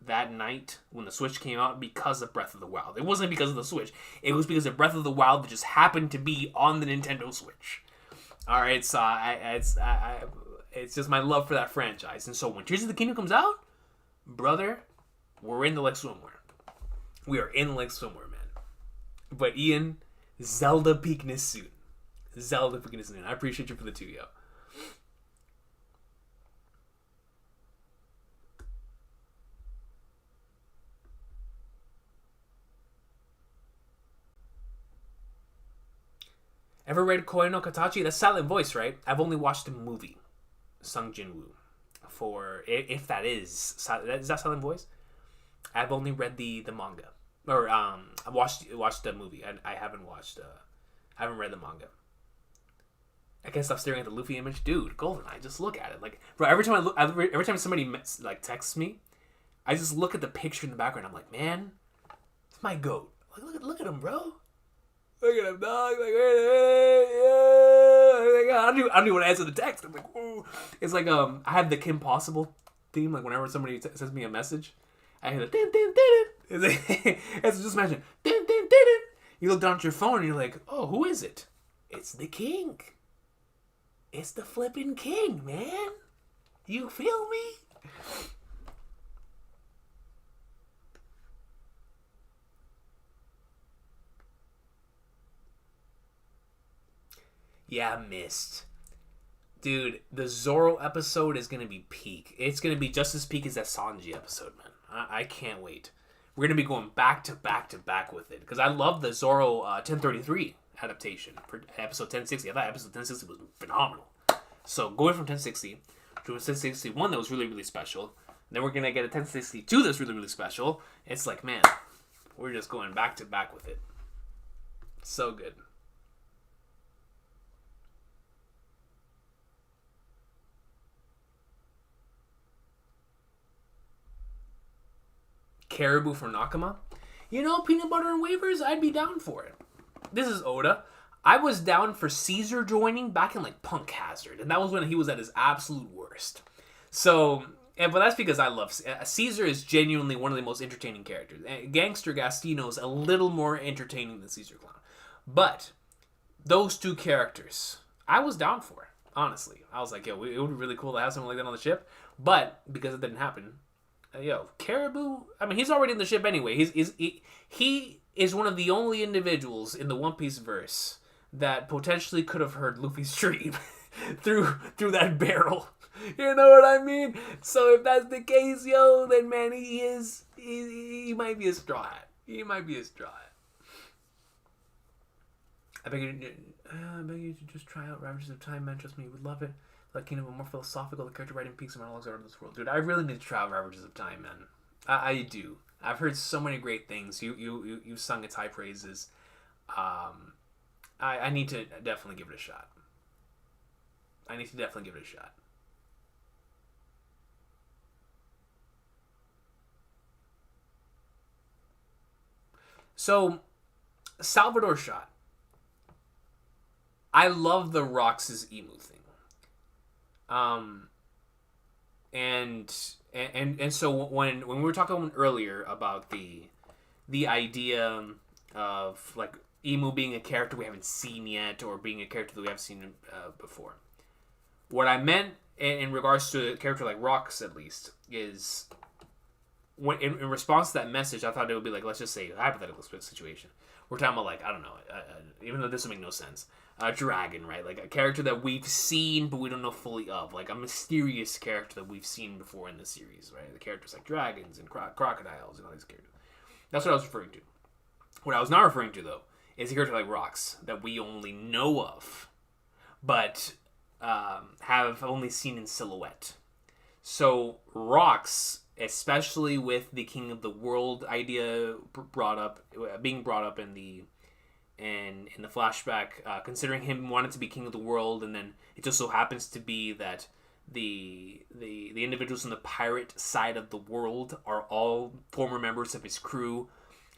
that night when the Switch came out because of Breath of the Wild. It wasn't because of the Switch. It was because of Breath of the Wild that just happened to be on the Nintendo Switch. Alright, so it's just my love for that franchise. And so when Tears of the Kingdom comes out, brother, we're in the lake swimwear. We are in the lake swimwear, man. But Ian, Zelda peakness soon. Zelda peakness soon. I appreciate you for the 2, yo. Ever read Koi no Katachi? That's Silent Voice, right? I've only watched the movie, Sung Jin-woo, for if that is that Silent Voice. I've only read the manga, or I watched the movie. I haven't read the manga. I can't stop staring at the Luffy image, dude. GoldenEye, just look at it. Like, bro, every time somebody like texts me, I just look at the picture in the background. I'm like, man, it's my goat. Like, look at him, bro. Look at him, dog. Like, I don't even want to answer the text. I'm like, whoa. It's like I have the Kim Possible theme. Like whenever somebody sends me a message, I hear the din din din. It's just imagine din din din. You look down at your phone and you're like, oh, who is it? It's the king. It's the flipping king, man. You feel me? Yeah, missed. Dude, the Zoro episode is going to be peak. It's going to be just as peak as that Sanji episode, man. I can't wait. We're going to be going back to back with it. Because I love the Zoro 1033 adaptation for episode 1060. I thought episode 1060 was phenomenal. So going from 1060 to a 1061 that was really, really special. Then we're going to get a 1062 that's really, really special. It's like, man, we're just going back to back with it. So good. Caribou for Nakama. You know, peanut butter and wafers, I'd be down for it. This is Oda. I was down for Caesar joining back in like Punk Hazard, and that was when he was at his absolute worst. So, but that's because I love Caesar. Is genuinely one of the most entertaining characters. Gangster Gastino is a little more entertaining than Caesar Clown, but those two characters, I was down for. Honestly, I was like, yo, it would be really cool to have someone like that on the ship, but because it didn't happen. Yo, Caribou, I mean, he's already in the ship anyway. He is one of the only individuals in the One Piece verse that potentially could have heard Luffy's dream through that barrel. You know what I mean? So if that's the case, yo, then man, he might be a straw hat. He might be a straw hat. I beg you to just try out Ravages of Time, man. Trust me, you would love it. Like Kingdom of more philosophical, the character writing peaks and monologues out of this world. Dude, I really need to try out Ravages of Time, man. I do. I've heard so many great things. You sung its high praises. I need to definitely give it a shot. So, Salvador shot. I love the Rox's emu thing. And so when we were talking earlier about the idea of like emu being a character we haven't seen yet or being a character that we have seen before, what I meant in regards to a character like Rox at least is when in response to that message, I thought it would be like, let's just say a hypothetical situation. We're talking about like, I don't know, even though this would make no sense. A dragon, right? Like a character that we've seen, but we don't know fully of. Like a mysterious character that we've seen before in the series, right? The characters like dragons and crocodiles and all these characters. That's what I was referring to. What I was not referring to, though, is a character like Rox that we only know of, but have only seen in silhouette. So Rocks, especially with the King of the World idea being brought up in the flashback, considering him wanting to be King of the World, and then it just so happens to be that the individuals on the pirate side of the world are all former members of his crew.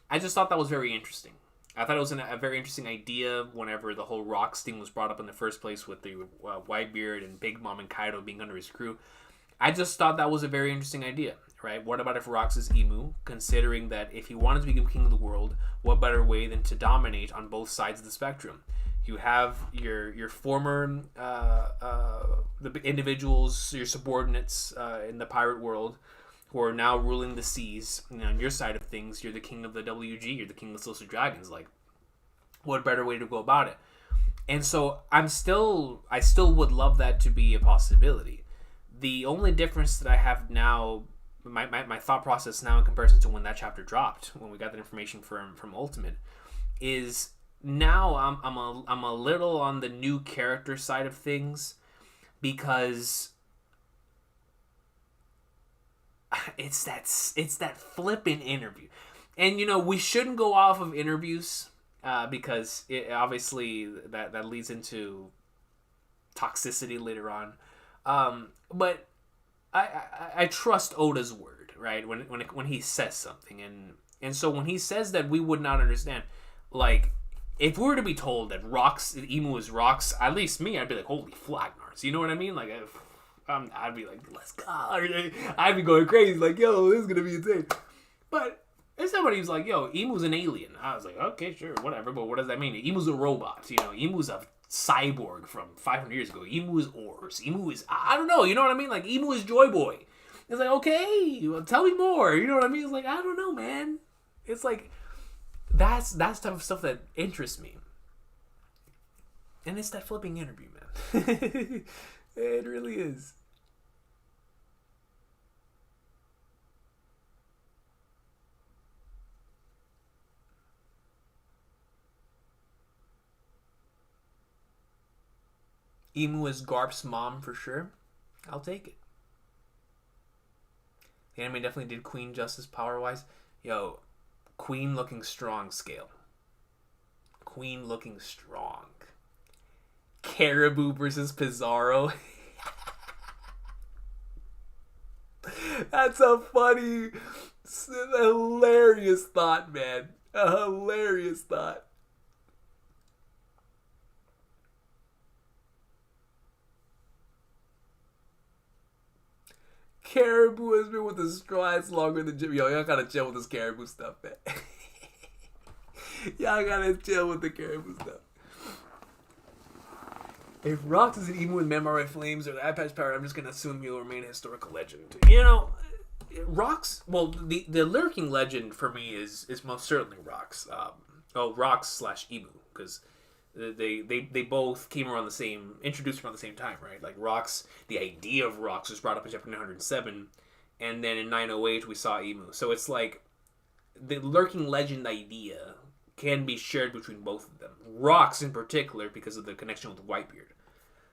I just thought that was very interesting. I thought it was a very interesting idea whenever the whole Rocks thing was brought up in the first place with the Whitebeard and Big Mom and Kaido being under his crew. I just thought that was a very interesting idea, right? What about if Rocks is Emu, considering that if he wanted to become king of the world, what better way than to dominate on both sides of the spectrum? You have your former the individuals, your subordinates in the pirate world, who are now ruling the seas. And on your side of things, you're the king of the WG, you're the king of the Celestial Dragons. Like, what better way to go about it? And so I still would love that to be a possibility. The only difference that I have now, my thought process now in comparison to when that chapter dropped, when we got that information from Ultimate, is now I'm a little on the new character side of things, because it's that flippin' interview. And we shouldn't go off of interviews because it obviously that leads into toxicity later on. But I trust Oda's word, right? When he says something, and so when he says that we would not understand, like, if we were to be told that Emu is Rocks, at least me, I'd be like, holy flagnars, you know what I mean? Like, I'd be like, let's go. I'd be going crazy, like, yo, this is gonna be insane. But if somebody was like, yo, Emu's an alien, I was like, okay, sure, whatever. But what does that mean? Emu's a robot, Emu's a cyborg from 500 years ago. Emu is Oars. Emu is, I don't know, you know what I mean? Like, Emu is Joy Boy. It's like, okay, well, tell me more. You know what I mean? It's like, I don't know, man. It's like, that's type of stuff that interests me. And it's that flipping interview, man. It really is. Emu is Garp's mom for sure. I'll take it. The anime definitely did Queen justice power-wise. Yo, Queen looking strong scale. Queen looking strong. Caribou versus Pizarro. That's a funny, hilarious thought, man. A hilarious thought. Caribou has been with the strides longer than Jimmy. Yo, y'all gotta chill with this Caribou stuff, man. Y'all gotta chill with the Caribou stuff. If Rocks is an Emu with Memory Flames or the Eye Patch Power, I'm just gonna assume he'll remain a historical legend. Rocks. Well, the lurking legend for me is most certainly Rocks. Rocks/Emu, because they both came around introduced around the same time, right? Like Rocks, the idea of Rocks was brought up in chapter 907, and then in 908 we saw Emu. So it's like the lurking legend idea can be shared between both of them. Rocks in particular because of the connection with Whitebeard.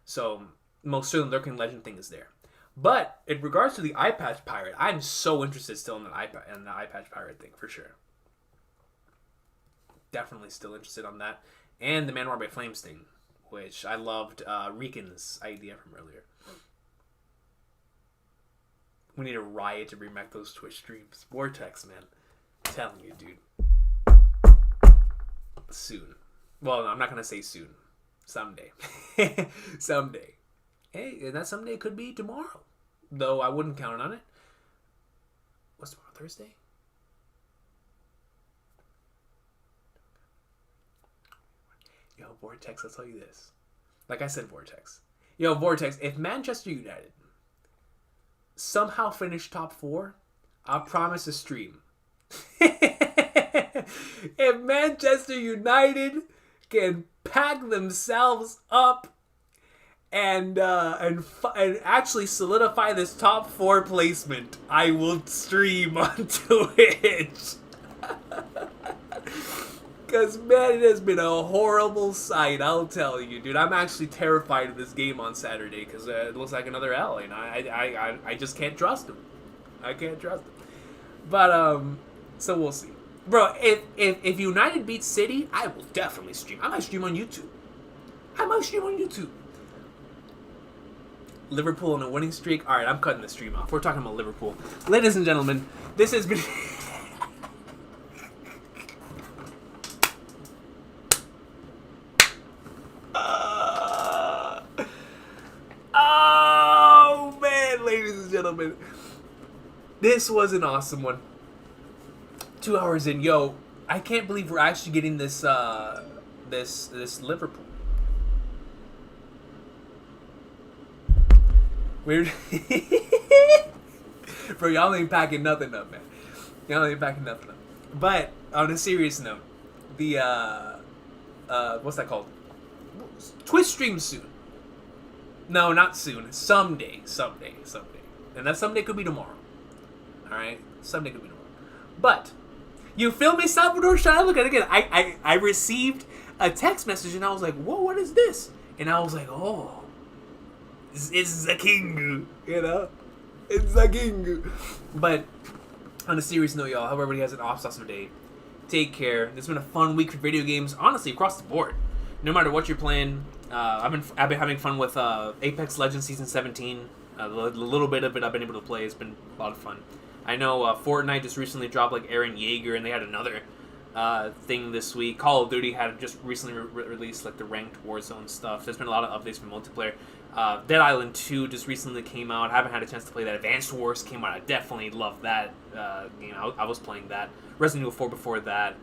So most certainly the lurking legend thing is there. But in regards to the Eye Patch Pirate, I'm so interested still in the Eye Patch Pirate thing for sure. Definitely still interested on that. And the Man War by Flames thing, which I loved Recon's idea from earlier. We need a riot to bring back those Twitch streams. Vortex, man. I'm telling you, dude. Soon. Well, no, I'm not going to say soon. Someday. Someday. Hey, and that someday could be tomorrow. Though I wouldn't count on it. What's tomorrow? Thursday? Yo, Vortex, I'll tell you this. Like I said, Vortex. Yo, Vortex, if Manchester United somehow finish top 4, I'll promise a stream. If Manchester United can pack themselves up and actually solidify this top 4 placement, I will stream on Twitch. Because, man, it has been a horrible sight, I'll tell you, dude. I'm actually terrified of this game on Saturday because it looks like another L, and I just can't trust him. I can't trust him. But, so we'll see. Bro, if United beats City, I will definitely stream. I might stream on YouTube. Liverpool on a winning streak. All right, I'm cutting the stream off. We're talking about Liverpool. Ladies and gentlemen, this has been... Oh, man, ladies and gentlemen. This was an awesome one. 2 hours in. Yo, I can't believe we're actually getting this, this Liverpool. Weird. Bro, y'all ain't packing nothing up, man. Y'all ain't packing nothing up. But, on a serious note, the, what's that called? Twitch stream soon. No, not soon. Someday. And that someday could be tomorrow. Alright? Someday could be tomorrow. But, you feel me, Salvador? Should I look at it again? I received a text message and I was like, whoa, what is this? And I was like, oh. It's the king, you know? It's the king. But, on a serious note, y'all, hope everybody has an awesome day. Take care. It's been a fun week for video games, honestly, across the board. No matter what you're playing, I've been having fun with Apex Legends Season 17. The little bit of it I've been able to play. It's been a lot of fun. I know Fortnite just recently dropped like Eren Yeager, and they had another thing this week. Call of Duty had just recently released like the ranked Warzone stuff. There's been a lot of updates for multiplayer. Dead Island 2 just recently came out. I haven't had a chance to play that. Advanced Wars came out. I definitely love that game. I was playing that. Resident Evil 4 before that.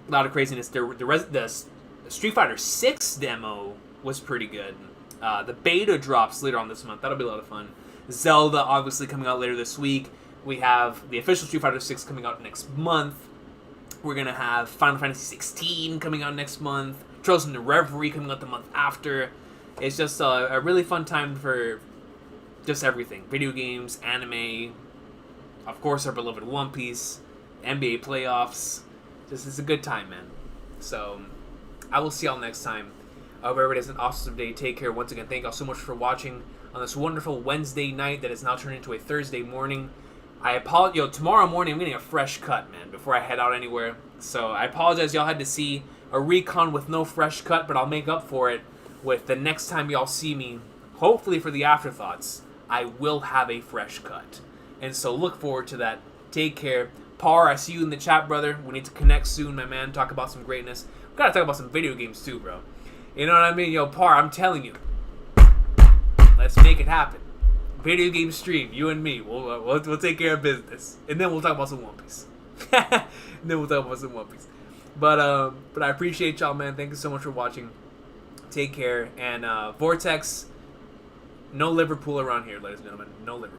A lot of craziness. The Street Fighter 6 demo was pretty good. The beta drops later on this month. That'll be a lot of fun. Zelda obviously coming out later this week. We have the official Street Fighter 6 coming out next month. We're going to have Final Fantasy 16 coming out next month. Trails into Reverie coming out the month after. It's just a really fun time for just everything. Video games, anime, of course our beloved One Piece, NBA playoffs. Just it's a good time, man. So, I will see y'all next time. I hope everybody has an awesome day. Take care. Once again, thank y'all so much for watching on this wonderful Wednesday night that is now turned into a Thursday morning. I apologize. Yo, tomorrow morning I'm getting a fresh cut, man, before I head out anywhere. So, I apologize y'all had to see a Recon with no fresh cut, but I'll make up for it with the next time y'all see me, hopefully for the afterthoughts, I will have a fresh cut. And so look forward to that. Take care. Par, I see you in the chat, brother. We need to connect soon, my man. Talk about some greatness. We gotta talk about some video games too, bro. You know what I mean? Yo, Par, I'm telling you. Let's make it happen. Video game stream, you and me. We'll take care of business. And then we'll talk about some One Piece. But I appreciate y'all, man. Thank you so much for watching. Take care. And Vortex, no Liverpool around here, ladies and gentlemen. No Liverpool.